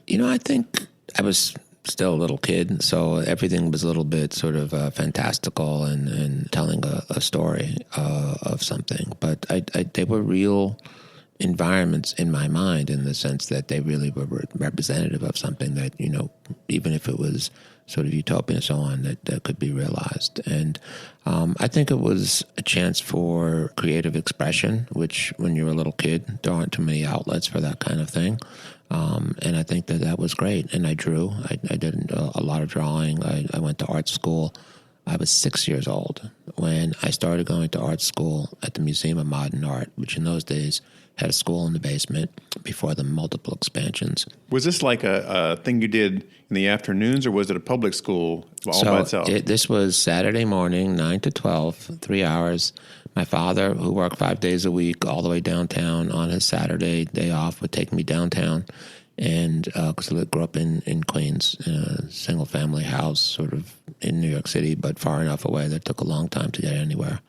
You know, I think I was still a little kid, so everything was a little bit sort of fantastical and telling a story of something. But they were real environments in my mind, in the sense that they really were representative of something that, you know, even if it was sort of utopia and so on that could be realized. And I think it was a chance for creative expression, which when you're a little kid, there aren't too many outlets for that kind of thing. And I think that was great. And I drew. I did a lot of drawing. I went to art school. I was 6 years old when I started going to art school at the Museum of Modern Art, which in those days had a school in the basement before the multiple expansions. Was this like a thing you did in the afternoons, or was it a public school all by itself? This was Saturday morning, 9 to 12, 3 hours. My father, who worked 5 days a week all the way downtown, on his Saturday day off would take me downtown. And because I grew up in Queens, in a single-family house sort of in New York City, but far enough away that it took a long time to get anywhere.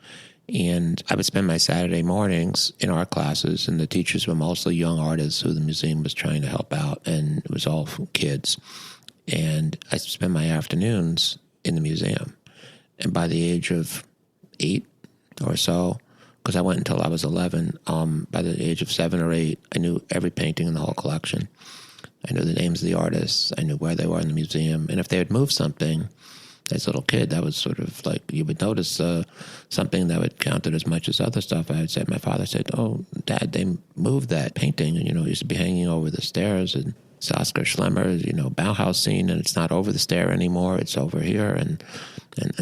And I would spend my Saturday mornings in art classes, and the teachers were mostly young artists who the museum was trying to help out, and it was all kids. And I spent my afternoons in the museum. And by the age of 8 or so, because I went until I was 11, by the age of 7 or 8, I knew every painting in the whole collection. I knew the names of the artists. I knew where they were in the museum. And if they had moved something, as a little kid, that was sort of like you would notice something that would counted as much as other stuff. I would say, my father said, "Oh, Dad, they moved that painting. And, it used to be hanging over the stairs. And it's Oscar Schlemmer's, Bauhaus scene, and it's not over the stair anymore. It's over here," and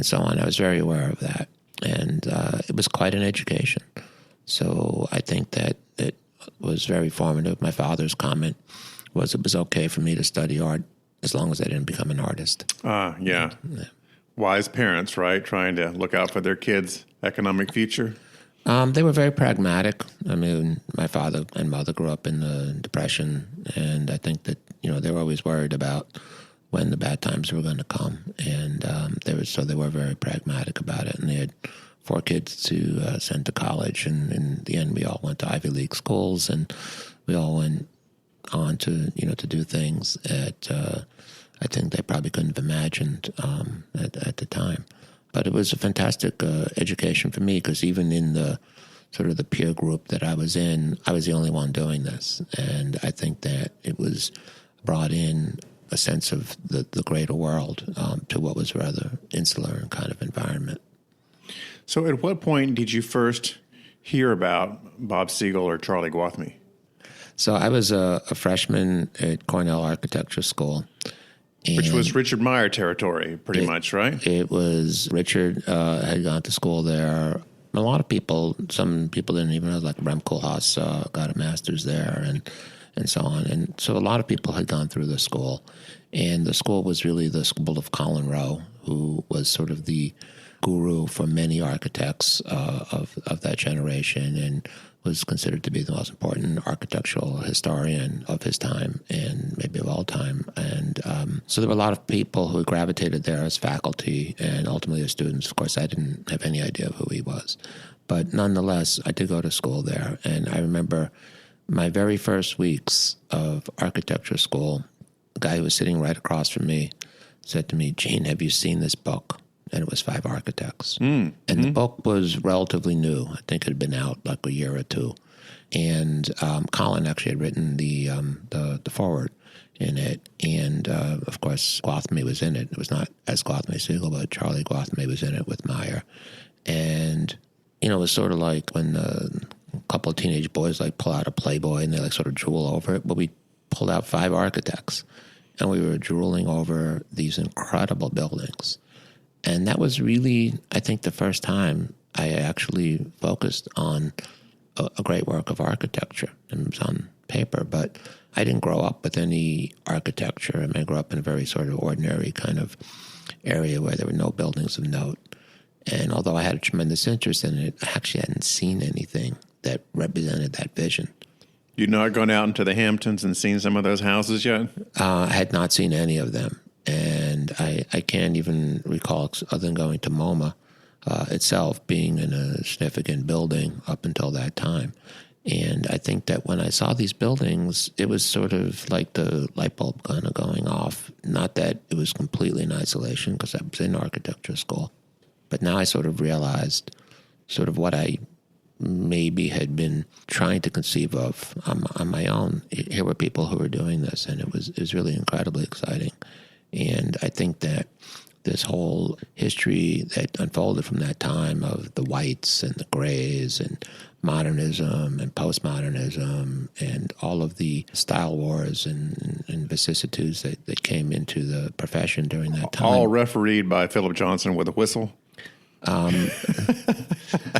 so on. I was very aware of that. And it was quite an education. So I think that it was very formative. My father's comment was it was okay for me to study art as long as I didn't become an artist. Yeah. Wise parents, right? Trying to look out for their kids' economic future. They were very pragmatic. I mean, my father and mother grew up in the Depression, and I think that, they were always worried about when the bad times were going to come. And they were very pragmatic about it. And they had 4 kids to send to college. And in the end, we all went to Ivy League schools, and we all went on to, to do things that I think they probably couldn't have imagined at the time. But it was a fantastic education for me, because even in the sort of the peer group that I was in, I was the only one doing this. And I think that it was brought in a sense of the greater world to what was rather insular kind of environment. So at what point did you first hear about Bob Siegel or Charlie Gwathmey? So I was a freshman at Cornell Architecture School. Which was Richard Meyer territory, pretty much, right? It was. Richard had gone to school there. A lot of people, some people didn't even know, like Rem Koolhaas got a master's there and so on. And so a lot of people had gone through the school. And the school was really the school of Colin Rowe, who was sort of the guru for many architects of that generation, and was considered to be the most important architectural historian of his time and maybe of all time. And so there were a lot of people who gravitated there as faculty and ultimately as students. Of course, I didn't have any idea of who he was. But nonetheless, I did go to school there. And I remember my very first weeks of architecture school, the guy who was sitting right across from me said to me, "Gene, have you seen this book?" And it was 5 Architects. And the book was relatively new. I think it had been out like a year or two. And Colin actually had written the foreword in it. And, of course, Gwathmey was in it. It was not as Gwathmey Siegel, but Charlie Gwathmey was in it with Meyer. And, it was sort of like when a couple of teenage boys like pull out a Playboy and they like sort of drool over it. But we pulled out 5 Architects, and we were drooling over these incredible buildings. And that was really, I think, the first time I actually focused on a great work of architecture. And it was on paper, but I didn't grow up with any architecture. I mean, I grew up in a very sort of ordinary kind of area where there were no buildings of note. And although I had a tremendous interest in it, I actually hadn't seen anything that represented that vision. You'd not gone out into the Hamptons and seen some of those houses yet? I had not seen any of them. And I can't even recall, other than going to MoMA itself, being in a significant building up until that time. And I think that when I saw these buildings, it was sort of like the light bulb kind of going off. Not that it was completely in isolation, because I was in architecture school. But now I sort of realized sort of what I maybe had been trying to conceive of on my own. Here were people who were doing this, and it was really incredibly exciting. And I think that this whole history that unfolded from that time of the whites and the grays and modernism and postmodernism and all of the style wars and vicissitudes that came into the profession during that time. All refereed by Philip Johnson with a whistle.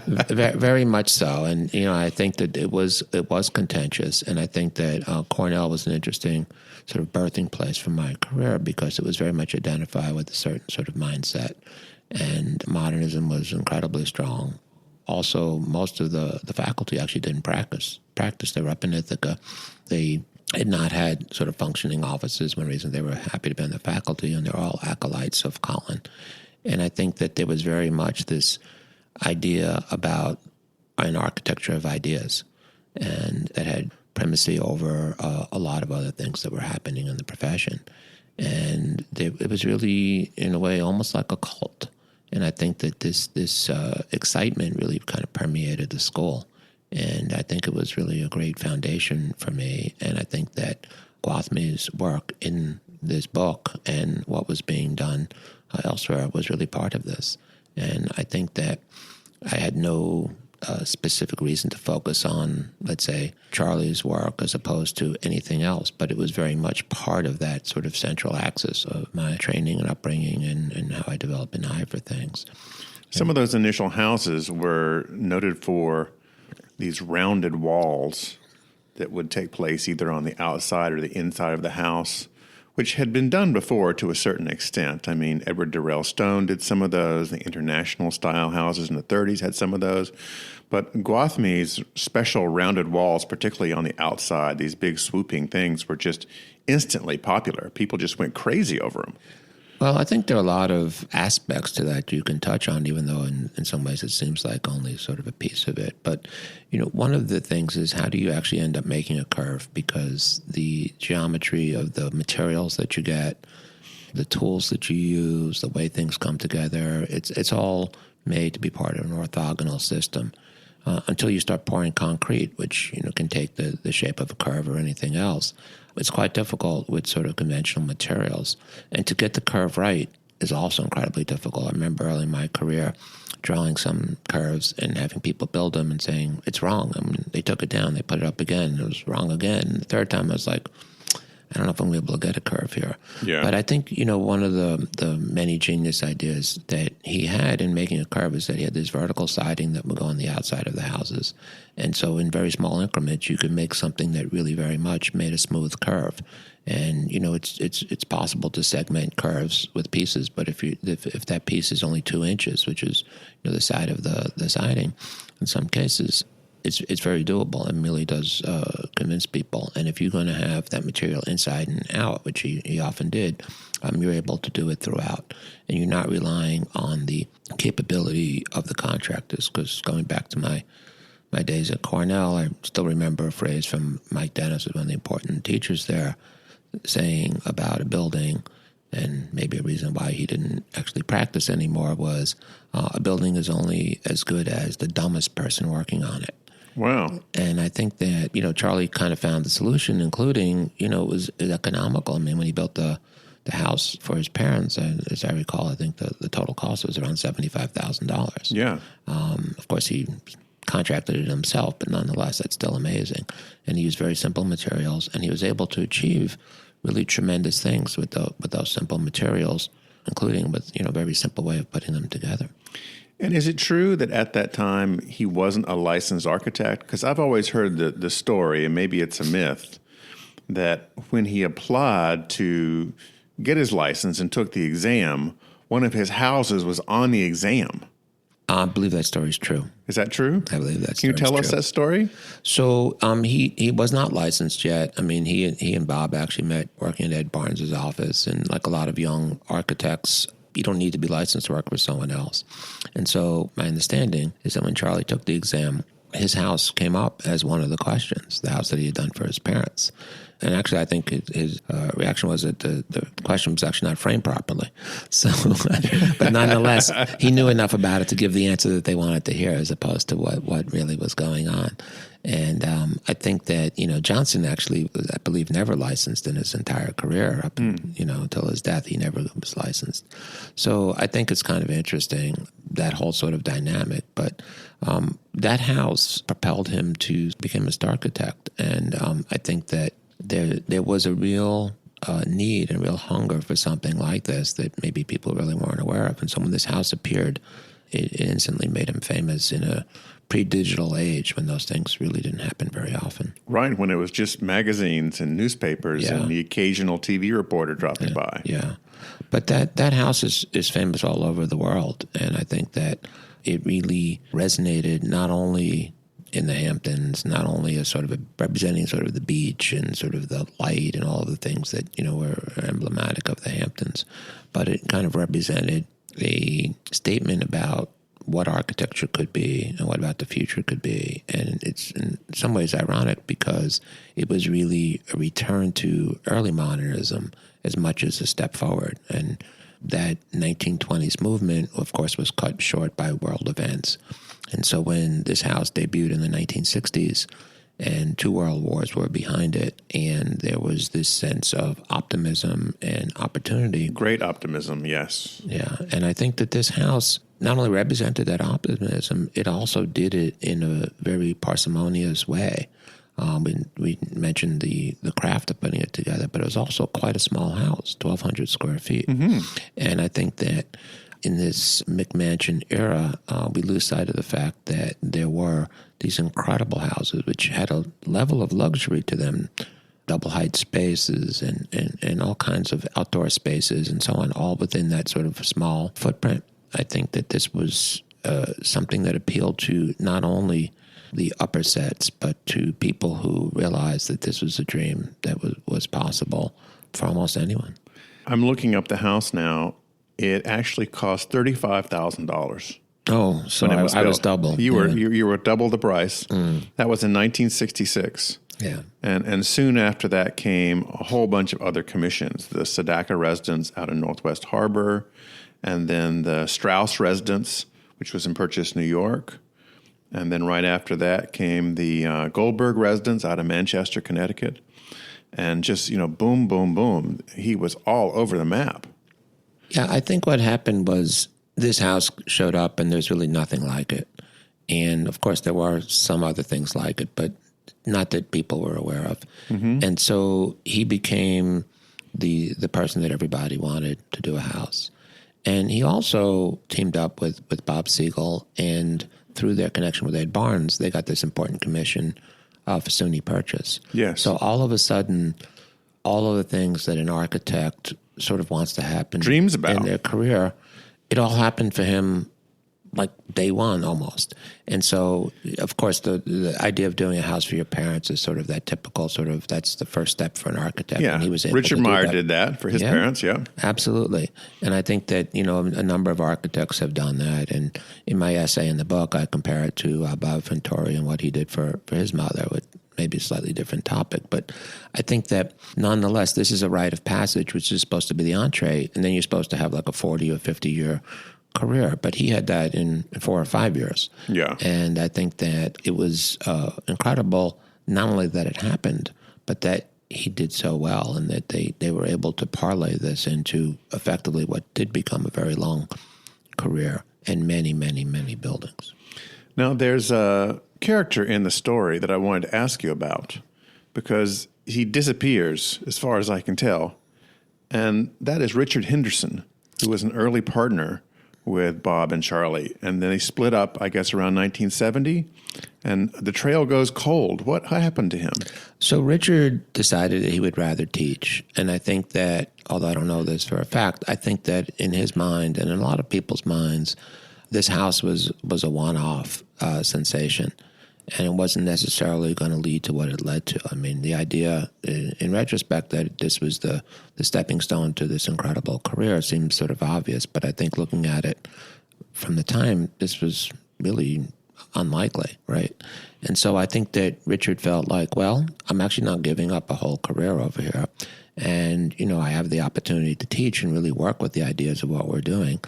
Very much so. And, I think that it was contentious. And I think that Cornell was an interesting sort of birthing place for my career because it was very much identified with a certain sort of mindset. And modernism was incredibly strong. Also, most of the faculty actually didn't practice. They were up in Ithaca. They had not had sort of functioning offices. One reason they were happy to be in the faculty, and they're all acolytes of Colin. And I think that there was very much this idea about an architecture of ideas, and that had primacy over a lot of other things that were happening in the profession. And it was really, in a way, almost like a cult. And I think that this excitement really kind of permeated the school. And I think it was really a great foundation for me. And I think that Gwathmey's work in this book and what was being done elsewhere was really part of this. And I think that I had no specific reason to focus on, let's say, Charlie's work as opposed to anything else, but it was very much part of that sort of central axis of my training and upbringing and how I developed an eye for things. Some of those initial houses were noted for these rounded walls that would take place either on the outside or the inside of the house, which had been done before to a certain extent. I mean, Edward Durrell Stone did some of those. The international style houses in the 30s had some of those. But Gwathmey's special rounded walls, particularly on the outside, these big swooping things, were just instantly popular. People just went crazy over them. Well, I think there are a lot of aspects to that you can touch on, even though in some ways it seems like only sort of a piece of it. But, one of the things is how do you actually end up making a curve? Because the geometry of the materials that you get, the tools that you use, the way things come together, it's all made to be part of an orthogonal system. Until you start pouring concrete, which can take the shape of a curve or anything else. It's quite difficult with sort of conventional materials. And to get the curve right is also incredibly difficult. I remember early in my career drawing some curves and having people build them and saying, it's wrong. I mean, they took it down, they put it up again, it was wrong again. And the third time I was like, I don't know if I'm going to be able to get a curve here. Yeah. But I think, one of the many genius ideas that he had in making a curve is that he had this vertical siding that would go on the outside of the houses. And so in very small increments, you could make something that really very much made a smooth curve. And, it's possible to segment curves with pieces, but if that piece is only 2 inches, which is the side of the siding, in some cases, it's very doable and really does convince people. And if you're going to have that material inside and out, which he often did, you're able to do it throughout. And you're not relying on the capability of the contractors. Because going back to my days at Cornell, I still remember a phrase from Mike Dennis, one of the important teachers there, saying about a building, and maybe a reason why he didn't actually practice anymore was a building is only as good as the dumbest person working on it. Wow. And I think that, Charlie kind of found the solution, including, it was economical. I mean, when he built the house for his parents, as I recall, I think the total cost was around $75,000. Yeah. Of course, he contracted it himself, but nonetheless, that's still amazing. And he used very simple materials, and he was able to achieve really tremendous things with those simple materials, including with, a very simple way of putting them together. And is it true that at that time he wasn't a licensed architect? Because I've always heard the story, and maybe it's a myth, that when he applied to get his license and took the exam, one of his houses was on the exam. I believe that story is true. Is that true? I believe that story is true. Can you tell us that story? So he was not licensed yet. I mean, he and Bob actually met working in Ed Barnes's office, and like a lot of young architects, you don't need to be licensed to work with someone else. And so my understanding is that when Charlie took the exam, his house came up as one of the questions, the house that he had done for his parents. And actually, I think his reaction was that the question was actually not framed properly. So, but nonetheless, he knew enough about it to give the answer that they wanted to hear, as opposed to what really was going on. And I think that, Johnson actually, I believe, never licensed in his entire career up, until his death. He never was licensed. So I think it's kind of interesting, that whole sort of dynamic. But that house propelled him to become a star architect. And I think that there was a real need and real hunger for something like this that maybe people really weren't aware of. And so when this house appeared, it instantly made him famous in a pre-digital age when those things really didn't happen very often. Right, when it was just magazines and newspapers and the occasional TV reporter dropping by. Yeah. But that house is famous all over the world. And I think that it really resonated not only in the Hamptons, not only as sort of representing sort of the beach and sort of the light and all of the things that, were emblematic of the Hamptons, but it kind of represented a statement about what architecture could be and what about the future could be. And it's in some ways ironic because it was really a return to early modernism as much as a step forward. And that 1920s movement, of course, was cut short by world events. And so when this house debuted in the 1960s and 2 world wars were behind it, and there was this sense of optimism and opportunity. Great optimism, yes. Yeah, and I think that this house not only represented that optimism, it also did it in a very parsimonious way. We mentioned the craft of putting it together, but it was also quite a small house, 1,200 square feet. Mm-hmm. And I think that in this McMansion era, we lose sight of the fact that there were these incredible houses which had a level of luxury to them, double height spaces and all kinds of outdoor spaces and so on, all within that sort of small footprint. I think that this was something that appealed to not only the upper sets, but to people who realized that this was a dream that was possible for almost anyone. I'm looking up the house now. It actually cost $35,000. Oh, so I was double. You were double the price. That was in 1966. Yeah. And soon after that came a whole bunch of other commissions. The Sedaka residence out in Northwest Harbor, and then the Strauss residence, which was in Purchase, New York. And then right after that came the Goldberg residence out of Manchester, Connecticut. And just, boom, boom, boom. He was all over the map. Yeah, I think what happened was this house showed up and there's really nothing like it. And, of course, there were some other things like it, but not that people were aware of. Mm-hmm. And so he became the person that everybody wanted to do a house. And he also teamed up with Bob Siegel, and through their connection with Ed Barnes, they got this important commission for SUNY Purchase. Yes. So all of a sudden, all of the things that an architect sort of wants to happen dreams about in their career, it all happened for him like day one almost. And so, of course, the idea of doing a house for your parents is sort of that typical that's the first step for an architect. Yeah, and he was able Richard to do Meyer that. did that for his parents, yeah. Absolutely. And I think that, a number of architects have done that. And in my essay in the book, I compare it to Bob Ventori and what he did for his mother with maybe a slightly different topic. But I think that nonetheless, this is a rite of passage, which is supposed to be the entree. And then you're supposed to have like a 40 or 50-year career, but he had that in 4 or 5 years. Yeah. And I think that it was incredible, not only that it happened, but that he did so well and that they were able to parlay this into effectively what did become a very long career and many, many, many buildings. Now, there's a character in the story that I wanted to ask you about because he disappears, as far as I can tell, and that is Richard Henderson, who was an early partner with Bob and Charlie. And then they split up, I guess, around 1970, and the trail goes cold. What happened to him? So Richard decided that he would rather teach. And I think that, although I don't know this for a fact, I think that in his mind and in a lot of people's minds, this house was a one-off sensation. And it wasn't necessarily going to lead to what it led to. I mean, the idea, in retrospect, that this was the stepping stone to this incredible career seems sort of obvious. But I think looking at it from the time, this was really unlikely, right? And so I think that Richard felt like, well, I'm actually not giving up a whole career over here. And, I have the opportunity to teach and really work with the ideas of what we're doing.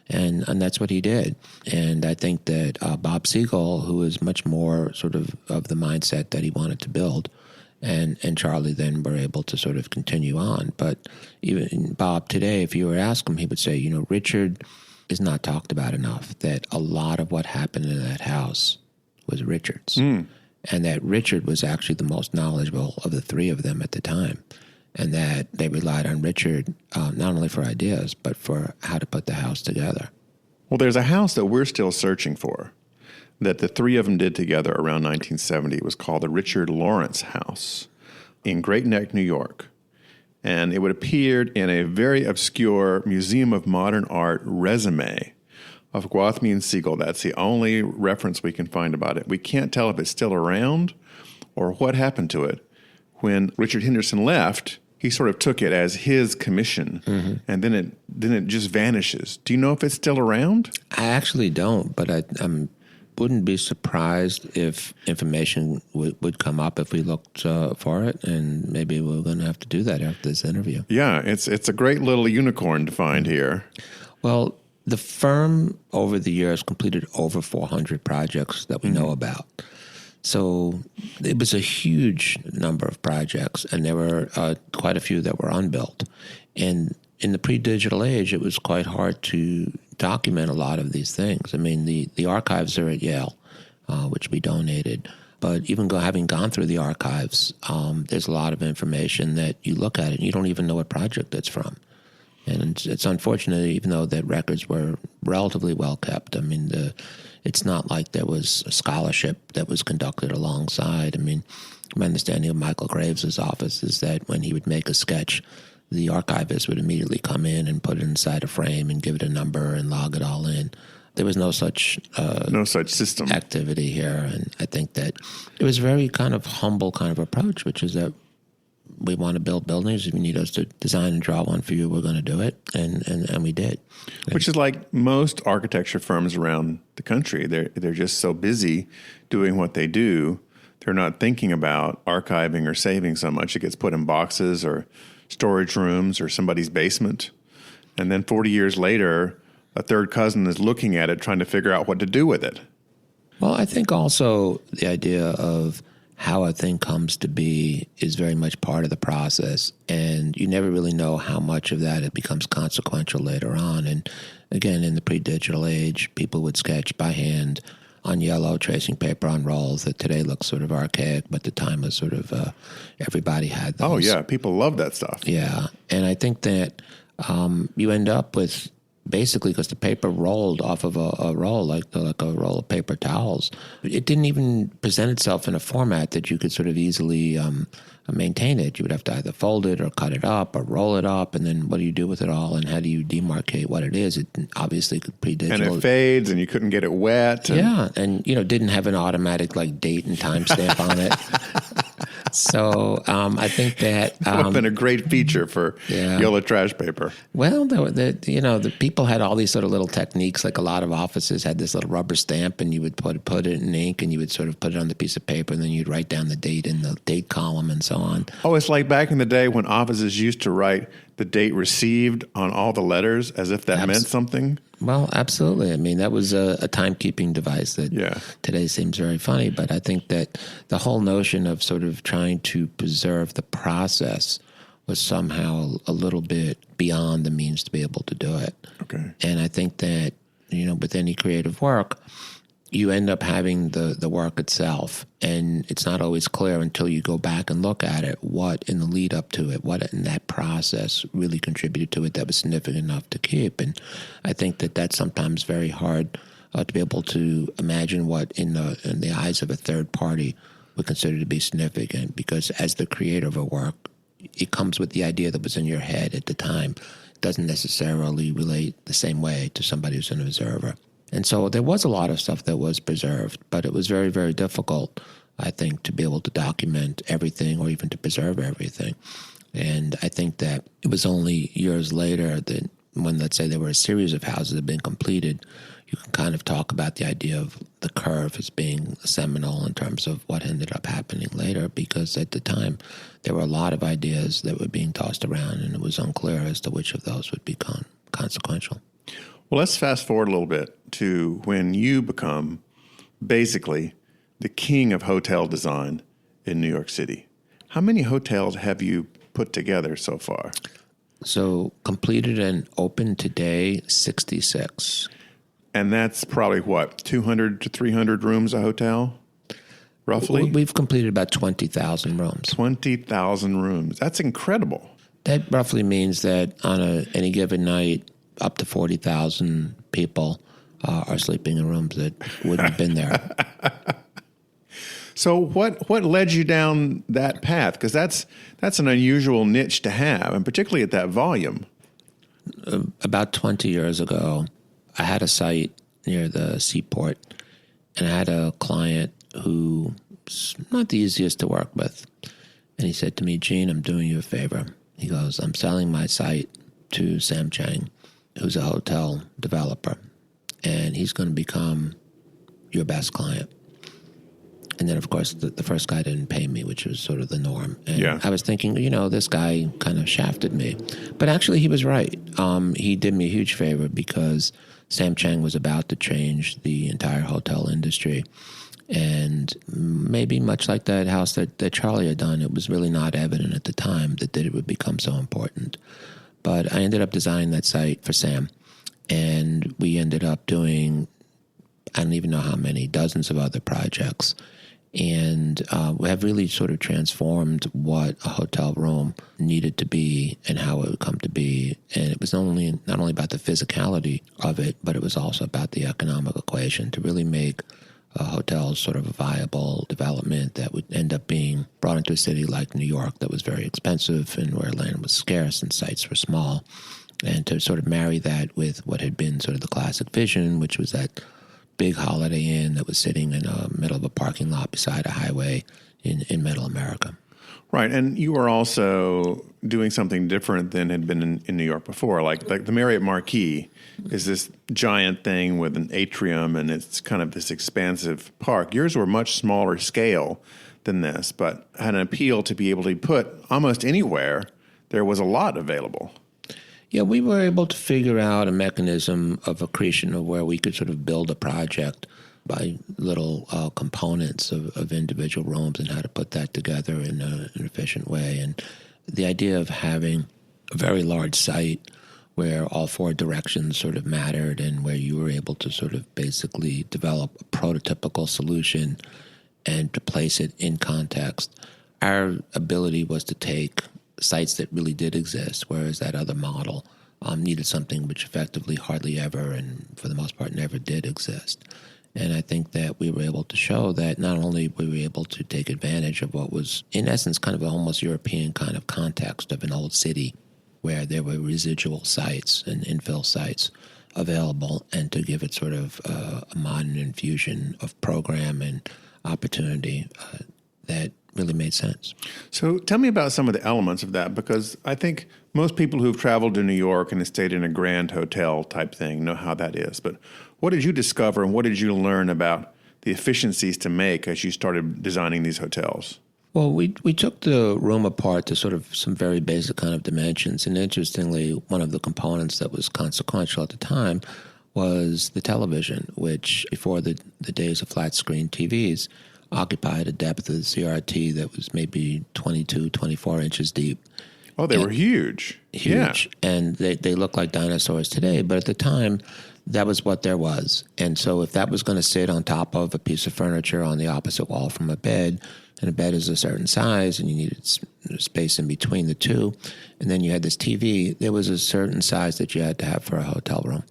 And that's what he did. And I think that Bob Siegel, who is much more sort of the mindset that he wanted to build, and Charlie then were able to sort of continue on. But even Bob today, if you were to ask him, he would say, Richard is not talked about enough, that a lot of what happened in that house was Richard's. And that Richard was actually the most knowledgeable of the three of them at the time. And that they relied on Richard not only for ideas, but for how to put the house together. Well, there's a house that we're still searching for that the three of them did together around 1970. It was called the Richard Lawrence House in Great Neck, New York. And it would appeared in a very obscure Museum of Modern Art resume of Gwathmey and Siegel. That's the only reference we can find about it. We can't tell if it's still around or what happened to it. When Richard Henderson left, he sort of took it as his commission, and then it just vanishes. Do you know if it's still around? I actually don't, but I wouldn't be surprised if information would come up if we looked for it, and maybe we're going to have to do that after this interview. Yeah, it's a great little unicorn to find here. Well, the firm over the years completed over 400 projects that we know about. So it was a huge number of projects, and there were quite a few that were unbuilt. And in the pre-digital age, it was quite hard to document a lot of these things. I mean, the archives are at Yale, which we donated. But even having gone through the archives, there's a lot of information that you look at it and you don't even know what project it's from. And it's unfortunate, even though that records were relatively well kept. I mean, it's not like there was a scholarship that was conducted alongside. I mean, my understanding of Michael Graves' office is that when he would make a sketch, the archivist would immediately come in and put it inside a frame and give it a number and log it all in. There was no such system activity here. And I think that it was a very kind of humble kind of approach, which is that we want to build buildings. If you need us to design and draw one for you, we're going to do it. And we did. Which is like most architecture firms around the country. They're just so busy doing what they do. They're not thinking about archiving or saving so much. It gets put in boxes or storage rooms or somebody's basement. And then 40 years later, a third cousin is looking at it, trying to figure out what to do with it. Well, I think also the idea of how a thing comes to be is very much part of the process, and you never really know how much of that it becomes consequential later on. And again, in the pre-digital age, people would sketch by hand on yellow tracing paper on rolls that today looks sort of archaic, but at the time was sort of everybody had those. Oh, yeah. People love that stuff. Yeah. And I think that you end up with basically, because the paper rolled off of a roll, like a roll of paper towels, it didn't even present itself in a format that you could sort of easily maintain it. You would have to either fold it or cut it up or roll it up, and then what do you do with it all, and how do you demarcate what it is? It obviously could pre-digital. And it fades, and you couldn't get it wet. Yeah, and didn't have an automatic like date and timestamp on it. So I think that would have been a great feature for yellow trash paper. Well, the people had all these sort of little techniques. Like a lot of offices had this little rubber stamp, and you would put it in ink, and you would sort of put it on the piece of paper, and then you'd write down the date in the date column and so on. Oh, it's like back in the day when offices used to write the date received on all the letters as if that meant something. Well, absolutely. I mean, that was a timekeeping device that today seems very funny. But I think that the whole notion of sort of trying to preserve the process was somehow a little bit beyond the means to be able to do it. Okay. And I think that, with any creative work, you end up having the work itself, and it's not always clear until you go back and look at it what in the lead up to it, what in that process really contributed to it that was significant enough to keep. And I think that that's sometimes very hard to be able to imagine what in the eyes of a third party would consider to be significant, because as the creator of a work, it comes with the idea that was in your head at the time. It doesn't necessarily relate the same way to somebody who's an observer. And so there was a lot of stuff that was preserved, but it was very, very difficult, I think, to be able to document everything or even to preserve everything. And I think that it was only years later that when, let's say, there were a series of houses that had been completed, you can kind of talk about the idea of the curve as being seminal in terms of what ended up happening later, because at the time there were a lot of ideas that were being tossed around, and it was unclear as to which of those would become consequential. Well, let's fast forward a little bit to when you become basically the king of hotel design in New York City. How many hotels have you put together so far? So completed and open today, 66. And that's probably what, 200 to 300 rooms a hotel, roughly? We've completed about 20,000 rooms. 20,000 rooms. That's incredible. That roughly means that on any given night, up to 40,000 people are sleeping in rooms that wouldn't have been there. So what led you down that path? Because that's an unusual niche to have, and particularly at that volume. About 20 years ago, I had a site near the seaport, and I had a client who was not the easiest to work with. And he said to me, Gene, I'm doing you a favor. He goes, I'm selling my site to Sam Chang, who's a hotel developer, and he's going to become your best client. And then, of course, the first guy didn't pay me, which was sort of the norm. And I was thinking, this guy kind of shafted me. But actually, he was right. He did me a huge favor because Sam Chang was about to change the entire hotel industry. And maybe much like that house that Charlie had done, it was really not evident at the time that it would become so important. But I ended up designing that site for Sam. And we ended up doing, I don't even know how many, dozens of other projects. And we have really sort of transformed what a hotel room needed to be and how it would come to be. And it was not only about the physicality of it, but it was also about the economic equation to really make a hotel sort of a viable development that would end up being brought into a city like New York that was very expensive and where land was scarce and sites were small. And to sort of marry that with what had been sort of the classic vision, which was that big Holiday Inn that was sitting in the middle of a parking lot beside a highway in middle America. Right, and you were also doing something different than had been in New York before. Like the Marriott Marquis is this giant thing with an atrium, and it's kind of this expansive park. Yours were much smaller scale than this, but had an appeal to be able to put almost anywhere. There was a lot available. Yeah, we were able to figure out a mechanism of accretion of where we could sort of build a project by little components of individual rooms and how to put that together in an efficient way. And the idea of having a very large site where all four directions sort of mattered and where you were able to sort of basically develop a prototypical solution and to place it in context. Our ability was to take sites that really did exist, whereas that other model needed something which effectively hardly ever and for the most part never did exist. And I think that we were able to show that not only were we able to take advantage of what was, in essence, kind of an almost European kind of context of an old city where there were residual sites and infill sites available, and to give it sort of a modern infusion of program and opportunity that really made sense. So tell me about some of the elements of that, because I think most people who've traveled to New York and stayed in a grand hotel type thing know how that is. But what did you discover and what did you learn about the efficiencies to make as you started designing these hotels? Well, we took the room apart to sort of some very basic kind of dimensions. And interestingly, one of the components that was consequential at the time was the television, which before the days of flat screen TVs occupied a depth of the CRT that was maybe 22, 24 inches deep. Oh, they were huge. Huge. Yeah. And they look like dinosaurs today. But at the time, that was what there was. And so if that was going to sit on top of a piece of furniture on the opposite wall from a bed, and a bed is a certain size, and you needed space in between the two, and then you had this TV, there was a certain size that you had to have for a hotel room.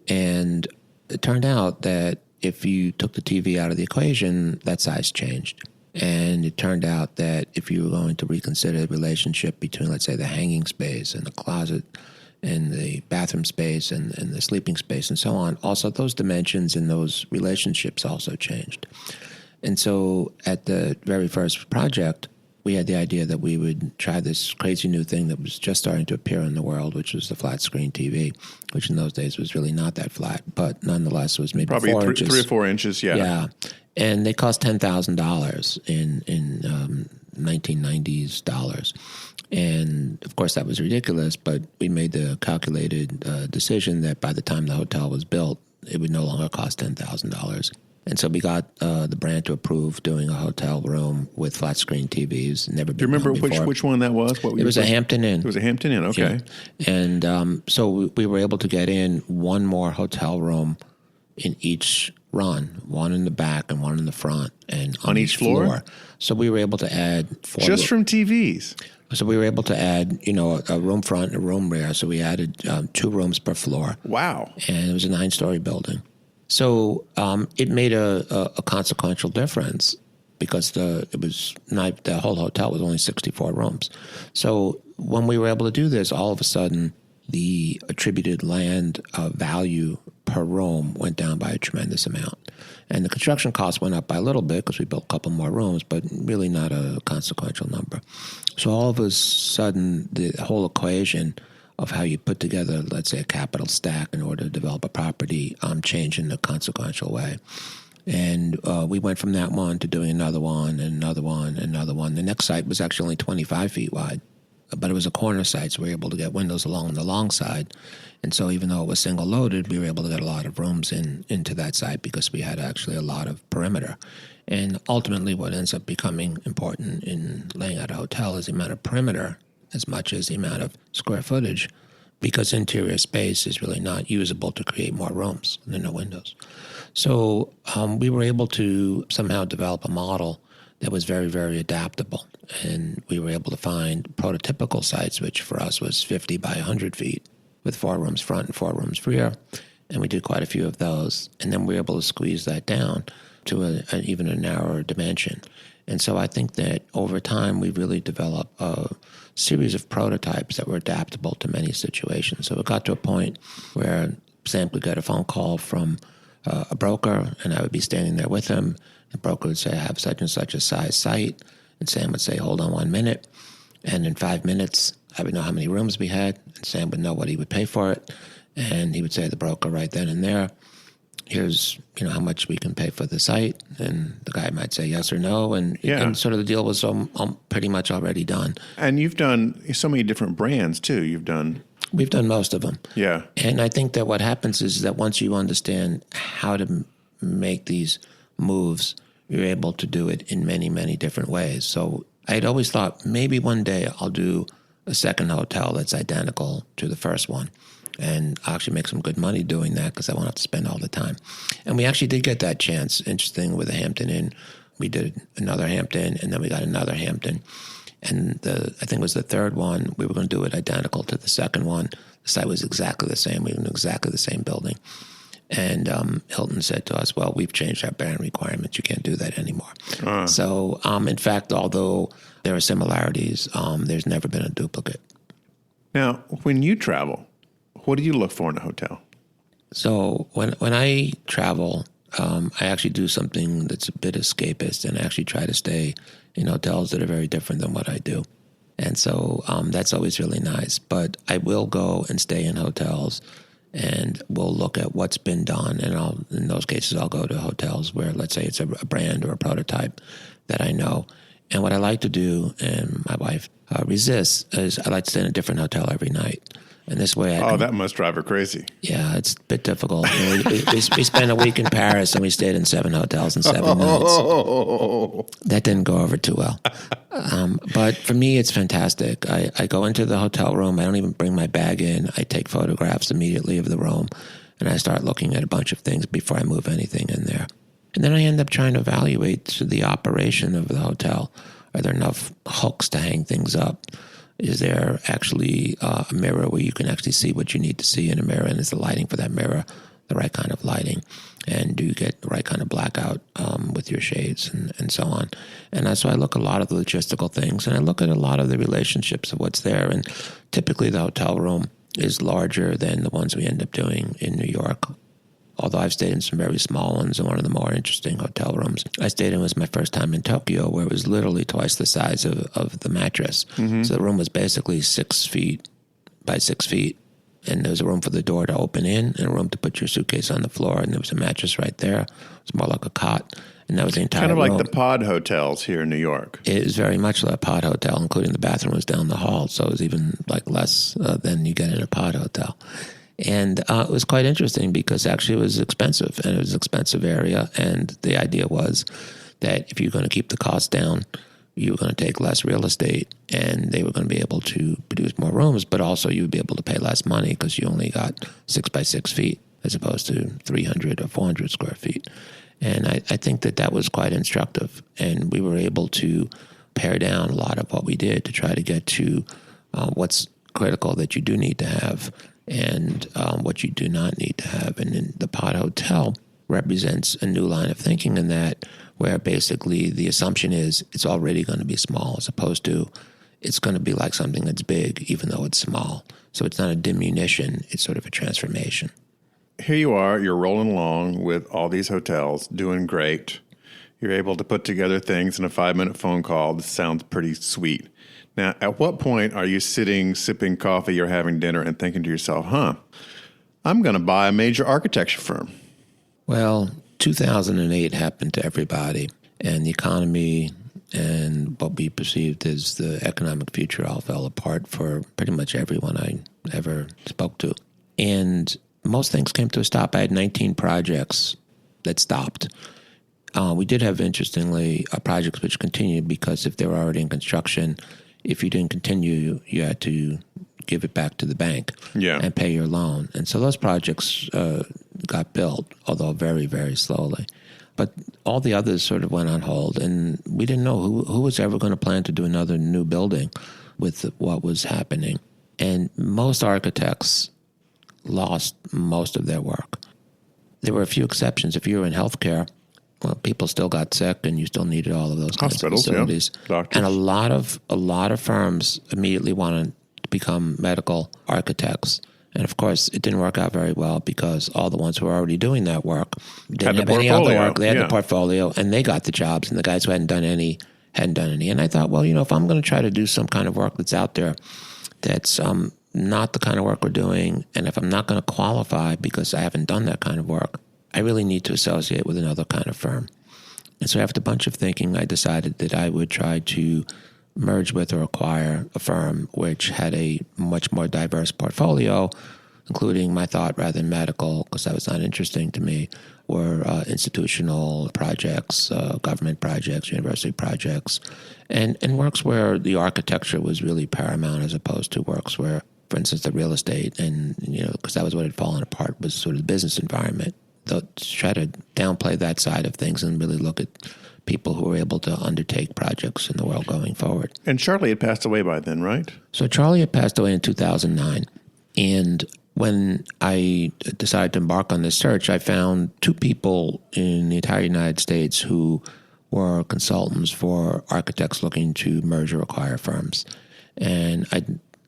And it turned out that if you took the TV out of the equation, that size changed. And it turned out that if you were going to reconsider the relationship between, let's say, the hanging space and the closet and the bathroom space and the sleeping space and so on, also those dimensions and those relationships also changed. And so at the very first project, we had the idea that we would try this crazy new thing that was just starting to appear in the world, which was the flat screen TV, which in those days was really not that flat, but nonetheless was maybe probably 4 inches. 3 or 4 inches, yeah. Yeah. And they cost $10,000 in 1990s dollars. And of course, that was ridiculous, but we made the calculated decision that by the time the hotel was built, it would no longer cost $10,000. And so we got the brand to approve doing a hotel room with flat screen TVs. Never been. Do you remember done before. which one that was? It was a Hampton Inn. It was a Hampton Inn, okay. Yeah. And so we were able to get in one more hotel room in each run, one in the back and one in the front, and on each floor. So we were able to add 4 Just from TVs. So we were able to add, a room front and a room rear. So we added 2 rooms per floor. Wow. And it was a 9-story building. So it made a consequential difference because the whole hotel was only 64 rooms. So when we were able to do this, all of a sudden the attributed land value per room went down by a tremendous amount. And the construction cost went up by a little bit because we built a couple more rooms, but really not a consequential number. So all of a sudden, the whole equation of how you put together, let's say, a capital stack in order to develop a property changed in a consequential way. And we went from that one to doing another one and another one and another one. The next site was actually only 25 feet wide, but it was a corner site, so we were able to get windows along the long side. And so even though it was single loaded, we were able to get a lot of rooms into that site because we had actually a lot of perimeter. And ultimately what ends up becoming important in laying out a hotel is the amount of perimeter as much as the amount of square footage, because interior space is really not usable to create more rooms. There are no windows. So we were able to somehow develop a model that was very, very adaptable. And we were able to find prototypical sites, which for us was 50 by 100 feet with 4 rooms front and 4 rooms rear. And we did quite a few of those. And then we were able to squeeze that down to even a narrower dimension. And so I think that over time, we really developed a series of prototypes that were adaptable to many situations. So it got to a point where Sam would get a phone call from a broker, and I would be standing there with him. The broker would say, I have such and such a size site. And Sam would say, hold on 1 minute. And in 5 minutes, I would know how many rooms we had, and Sam would know what he would pay for it. And he would say to the broker right then and there, here's how much we can pay for the site. And the guy might say yes or no. And sort of the deal was pretty much already done. And you've done so many different brands, too. We've done most of them. Yeah. And I think that what happens is that once you understand how to make these moves, you're able to do it in many, many different ways. So I'd always thought maybe one day I'll do a second hotel that's identical to the first one. And I'll actually make some good money doing that because I won't have to spend all the time. And we actually did get that chance. Interesting with the Hampton Inn. We did another Hampton, and then we got another Hampton. And I think it was the third one, we were going to do it identical to the second one. The site was exactly the same. We were in exactly the same building. And Hilton said to us, well, we've changed our brand requirements. You can't do that anymore. So, in fact, although there are similarities, there's never been a duplicate. Now, when you travel, what do you look for in a hotel? So when I travel, I actually do something that's a bit escapist, and I actually try to stay in hotels that are very different than what I do. And so that's always really nice. But I will go and stay in hotels, and we'll look at what's been done. And in those cases, I'll go to hotels where, let's say, it's a brand or a prototype that I know. And what I like to do, and my wife resists, is I like to stay in a different hotel every night. And this way that must drive her crazy. Yeah, it's a bit difficult. We spent a week in Paris, and we stayed in 7 hotels in 7 nights. That didn't go over too well. But for me, it's fantastic. I go into the hotel room. I don't even bring my bag in. I take photographs immediately of the room, and I start looking at a bunch of things before I move anything in there. And then I end up trying to evaluate the operation of the hotel. Are there enough hooks to hang things up? Is there actually a mirror where you can actually see what you need to see in a mirror? And is the lighting for that mirror the right kind of lighting? And do you get the right kind of blackout with your shades and so on? And so I look at a lot of the logistical things, and I look at a lot of the relationships of what's there. And typically the hotel room is larger than the ones we end up doing in New York. Although I've stayed in some very small ones, and one of the more interesting hotel rooms I stayed in was my first time in Tokyo, where it was literally twice the size of the mattress. Mm-hmm. So the room was basically 6 feet by 6 feet, and there was a room for the door to open in and a room to put your suitcase on the floor, and there was a mattress right there. It was more like a cot. And that was the entire Kind of like room. the pod hotels here in New York. It was very much like a pod hotel, including the bathroom was down the hall. So it was even like less than you get in a pod hotel. And it was quite interesting because actually it was expensive, and it was an expensive area. And the idea was that if you're going to keep the cost down, you were going to take less real estate, and they were going to be able to produce more rooms, but also you would be able to pay less money because you only got 6 by 6 feet as opposed to 300 or 400 square feet. And I think that was quite instructive. And we were able to pare down a lot of what we did to try to get to what's critical that you do need to have and what you do not need to have. And then the pod hotel represents a new line of thinking in that, where basically the assumption is it's already going to be small as opposed to it's going to be like something that's big even though it's small. So it's not a diminution, it's sort of a transformation. Here you are, you're rolling along with all these hotels, doing great. You're able to put together things in a 5-minute phone call. This sounds pretty sweet. Now, at what point are you sitting, sipping coffee or having dinner and thinking to yourself, I'm going to buy a major architecture firm? Well, 2008 happened to everybody, and the economy and what we perceived as the economic future all fell apart for pretty much everyone I ever spoke to. And most things came to a stop. I had 19 projects that stopped. We did have, interestingly, projects which continued because if they were already in construction, if you didn't continue, you had to give it back to the bank and pay your loan. And so those projects got built, although very, very slowly. But all the others sort of went on hold, and we didn't know who was ever going to plan to do another new building with what was happening. And most architects lost most of their work. There were a few exceptions. If you were in healthcare, well, people still got sick, and you still needed all of those hospitals, kinds of facilities. Doctors. And a lot of firms immediately wanted to become medical architects. And of course, it didn't work out very well because all the ones who were already doing that work didn't have any other work. They had the portfolio, and they got the jobs, and the guys who hadn't done any. And I thought, well, if I'm going to try to do some kind of work that's out there that's not the kind of work we're doing, and if I'm not going to qualify because I haven't done that kind of work, I really need to associate with another kind of firm. And so after a bunch of thinking, I decided that I would try to merge with or acquire a firm which had a much more diverse portfolio, including my thought rather than medical, because that was not interesting to me, or institutional projects, government projects, university projects, and works where the architecture was really paramount as opposed to works where, for instance, the real estate and, because that was what had fallen apart, was sort of the business environment. To try to downplay that side of things and really look at people who were able to undertake projects in the world going forward. And Charlie had passed away by then, right? So Charlie had passed away in 2009. And when I decided to embark on this search, I found 2 people in the entire United States who were consultants for architects looking to merge or acquire firms. And I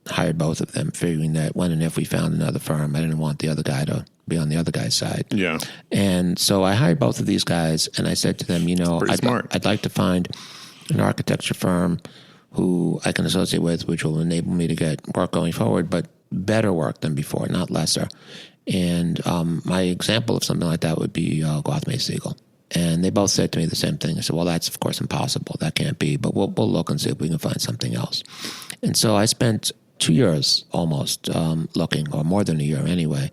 hired both of them, figuring that when and if we found another firm, I didn't want the other guy to be on the other guy's side. Yeah. And so I hired both of these guys, and I said to them, I'd like to find an architecture firm who I can associate with, which will enable me to get work going forward, but better work than before, not lesser. And my example of something like that would be Siegel. And they both said to me the same thing. I said, well, that's, of course, impossible. That can't be, but we'll look and see if we can find something else. And so I spent 2 years almost looking, or more than a year anyway.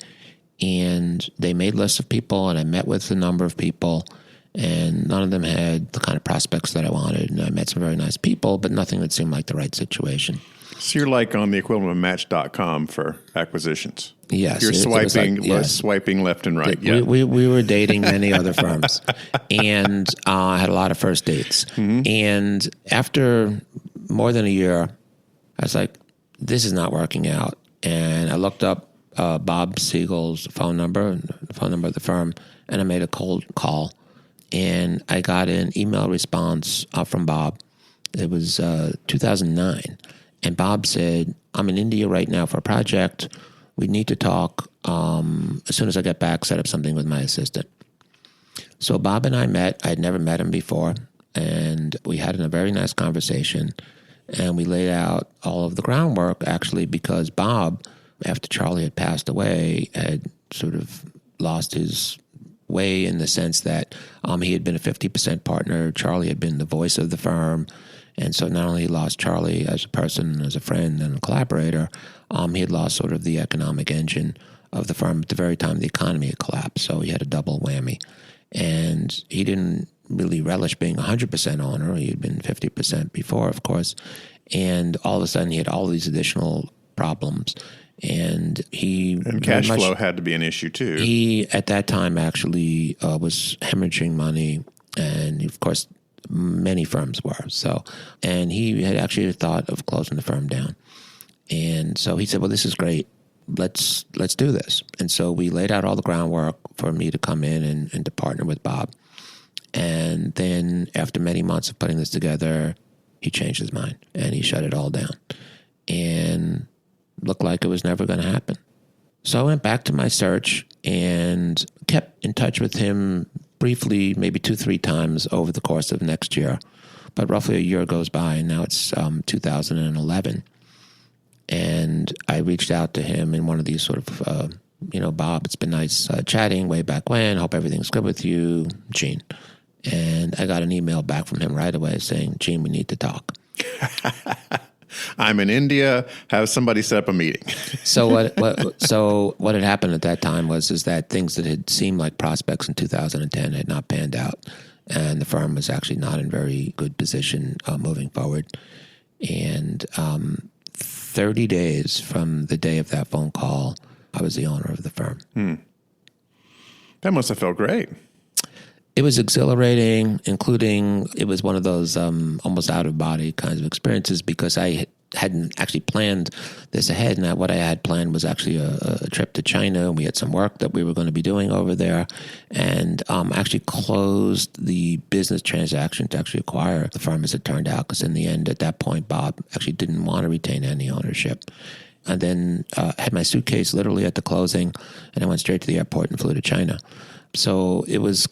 And they made lists of people, and I met with a number of people, and none of them had the kind of prospects that I wanted. And I met some very nice people, but nothing that seemed like the right situation. So you're like on the equivalent of Match.com for acquisitions. Yes. You're swiping left and right. We were dating many other firms, and I had a lot of first dates. Mm-hmm. And after more than a year, I was like, this is not working out. And I looked up Bob Siegel's phone number, the phone number of the firm, and I made a cold call. And I got an email response from Bob. It was 2009. And Bob said, I'm in India right now for a project. We need to talk. As soon as I get back, set up something with my assistant. So Bob and I met. I had never met him before. And we had a very nice conversation. And we laid out all of the groundwork, actually, because Bob, after Charlie had passed away, had sort of lost his way in the sense that he had been a 50% partner. Charlie had been the voice of the firm. And so not only lost Charlie as a person, as a friend, and a collaborator, he had lost sort of the economic engine of the firm at the very time the economy had collapsed. So he had a double whammy. And he didn't really relish being 100% owner. He had been 50% before, of course. And all of a sudden, he had all these additional problems. And cash flow had to be an issue, too. He, at that time, actually was hemorrhaging money. And, of course, many firms were. And he had actually thought of closing the firm down. And so he said, well, this is great. Let's do this. And so we laid out all the groundwork for me to come in and to partner with Bob. And then after many months of putting this together, he changed his mind and he shut it all down. And looked like it was never going to happen. So I went back to my search and kept in touch with him briefly, maybe 2-3 times over the course of next year. But roughly a year goes by, and now it's 2011. And I reached out to him in one of these sort of, Bob, it's been nice chatting way back when. Hope everything's good with you, Gene. And I got an email back from him right away saying, Gene, we need to talk. I'm in India. Have somebody set up a meeting. So what had happened at that time is that things that had seemed like prospects in 2010 had not panned out, and the firm was actually not in very good position moving forward. And 30 days from the day of that phone call, I was the owner of the firm. That must have felt great. It was exhilarating, including it was one of those almost out-of-body kinds of experiences because I hadn't actually planned this ahead. And what I had planned was actually a trip to China. We had some work that we were going to be doing over there and actually closed the business transaction to actually acquire the firm as it turned out because in the end, at that point, Bob actually didn't want to retain any ownership. And then had my suitcase literally at the closing, and I went straight to the airport and flew to China. So it was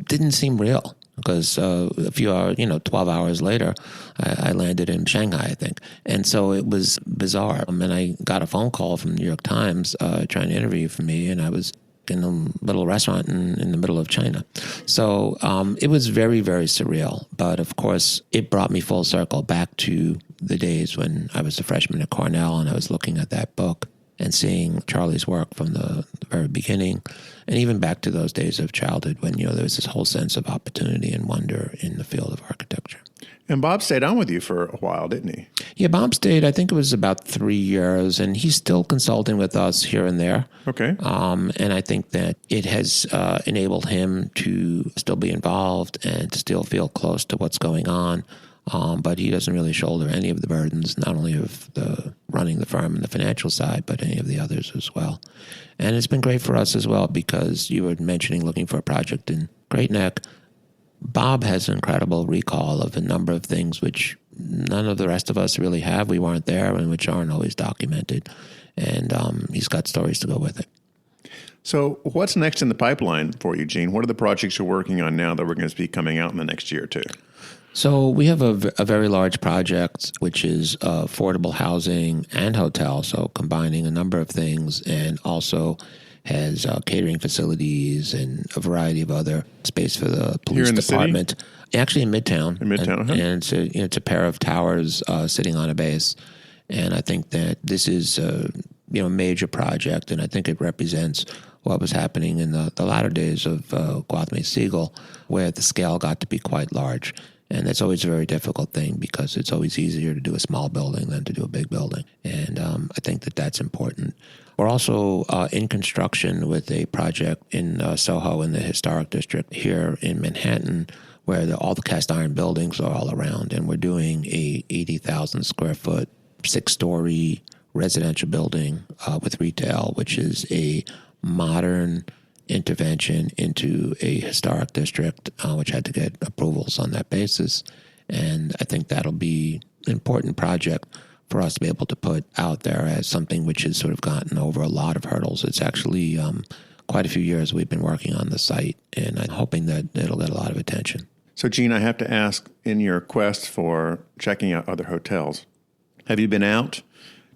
didn't seem real because a few hours, 12 hours later, I landed in Shanghai, I think. And so it was bizarre. And I got a phone call from the New York Times trying to interview for me, and I was in a little restaurant in the middle of China. So it was very, very surreal. But of course, it brought me full circle back to the days when I was a freshman at Cornell and I was looking at that book and seeing Charlie's work from the very beginning, and even back to those days of childhood when, there was this whole sense of opportunity and wonder in the field of architecture. And Bob stayed on with you for a while, didn't he? Yeah, Bob stayed, I think it was about 3 years, and he's still consulting with us here and there. Okay. And I think that it has enabled him to still be involved and to still feel close to what's going on. But he doesn't really shoulder any of the burdens, not only of the running the firm and the financial side, but any of the others as well. And it's been great for us as well because you were mentioning looking for a project in Great Neck. Bob has an incredible recall of a number of things which none of the rest of us really have. We weren't there and which aren't always documented. And he's got stories to go with it. So what's next in the pipeline for you, Gene? What are the projects you're working on now that we're going to be coming out in the next year or two? So we have a very large project, which is affordable housing and hotel, so combining a number of things, and also has catering facilities and a variety of other space for the police department. City? Actually in Midtown. In Midtown, and it's a pair of towers sitting on a base. And I think that this is a major project, and I think it represents what was happening in the latter days of Gwathmey Siegel, where the scale got to be quite large. And that's always a very difficult thing because it's always easier to do a small building than to do a big building. And I think that that's important. We're also in construction with a project in Soho in the Historic District here in Manhattan where all the cast iron buildings are all around. And we're doing a 80,000 square foot, 6-story residential building with retail, which is a modern intervention into a historic district, which had to get approvals on that basis. And I think that'll be an important project for us to be able to put out there as something which has sort of gotten over a lot of hurdles. It's actually quite a few years we've been working on the site, and I'm hoping that it'll get a lot of attention. So, Gene, I have to ask, in your quest for checking out other hotels, have you been out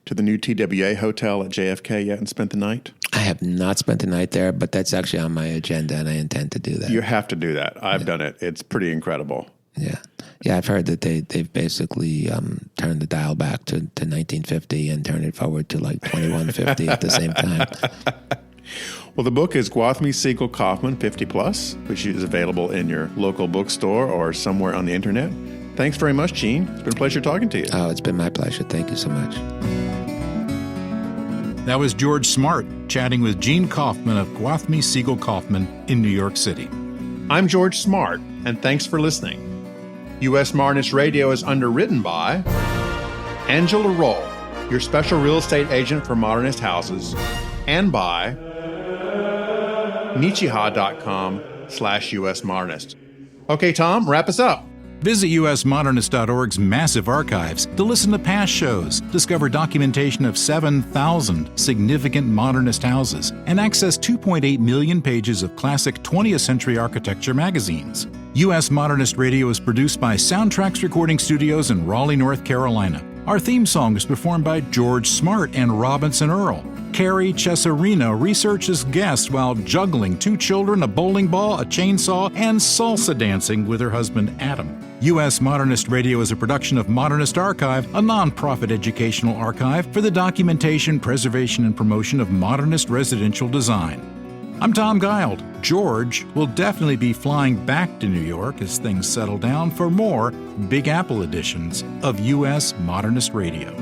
to the new TWA hotel at JFK yet and spent the night? I I have not spent the night there, but that's actually on my agenda, and I intend to do that. You have to do that. I've done it. It's pretty incredible. Yeah, I've heard that they've basically turned the dial back to 1950 and turned it forward to like 2150 at the same time. Well, the book is Gwathmey Siegel Kaufman 50 Plus, which is available in your local bookstore or somewhere on the internet. Thanks very much, Gene. It's been a pleasure talking to you. Oh, it's been my pleasure. Thank you so much. That was George Smart chatting with Gene Kaufman of Gwathmey Siegel Kaufman in New York City. I'm George Smart, and thanks for listening. U.S. Modernist Radio is underwritten by Angela Roll, your special real estate agent for modernist houses, and by Nichiha.com/US Modernist. Okay, Tom, wrap us up. Visit usmodernist.org's massive archives to listen to past shows, discover documentation of 7,000 significant modernist houses, and access 2.8 million pages of classic 20th century architecture magazines. U.S. Modernist Radio is produced by Soundtracks Recording Studios in Raleigh, North Carolina. Our theme song is performed by George Smart and Robinson Earl. Carrie Cesarino researches guests while juggling 2 children, a bowling ball, a chainsaw, and salsa dancing with her husband Adam. U.S. Modernist Radio is a production of Modernist Archive, a nonprofit educational archive for the documentation, preservation, and promotion of modernist residential design. I'm Tom Guild. George will definitely be flying back to New York as things settle down for more Big Apple editions of U.S. Modernist Radio.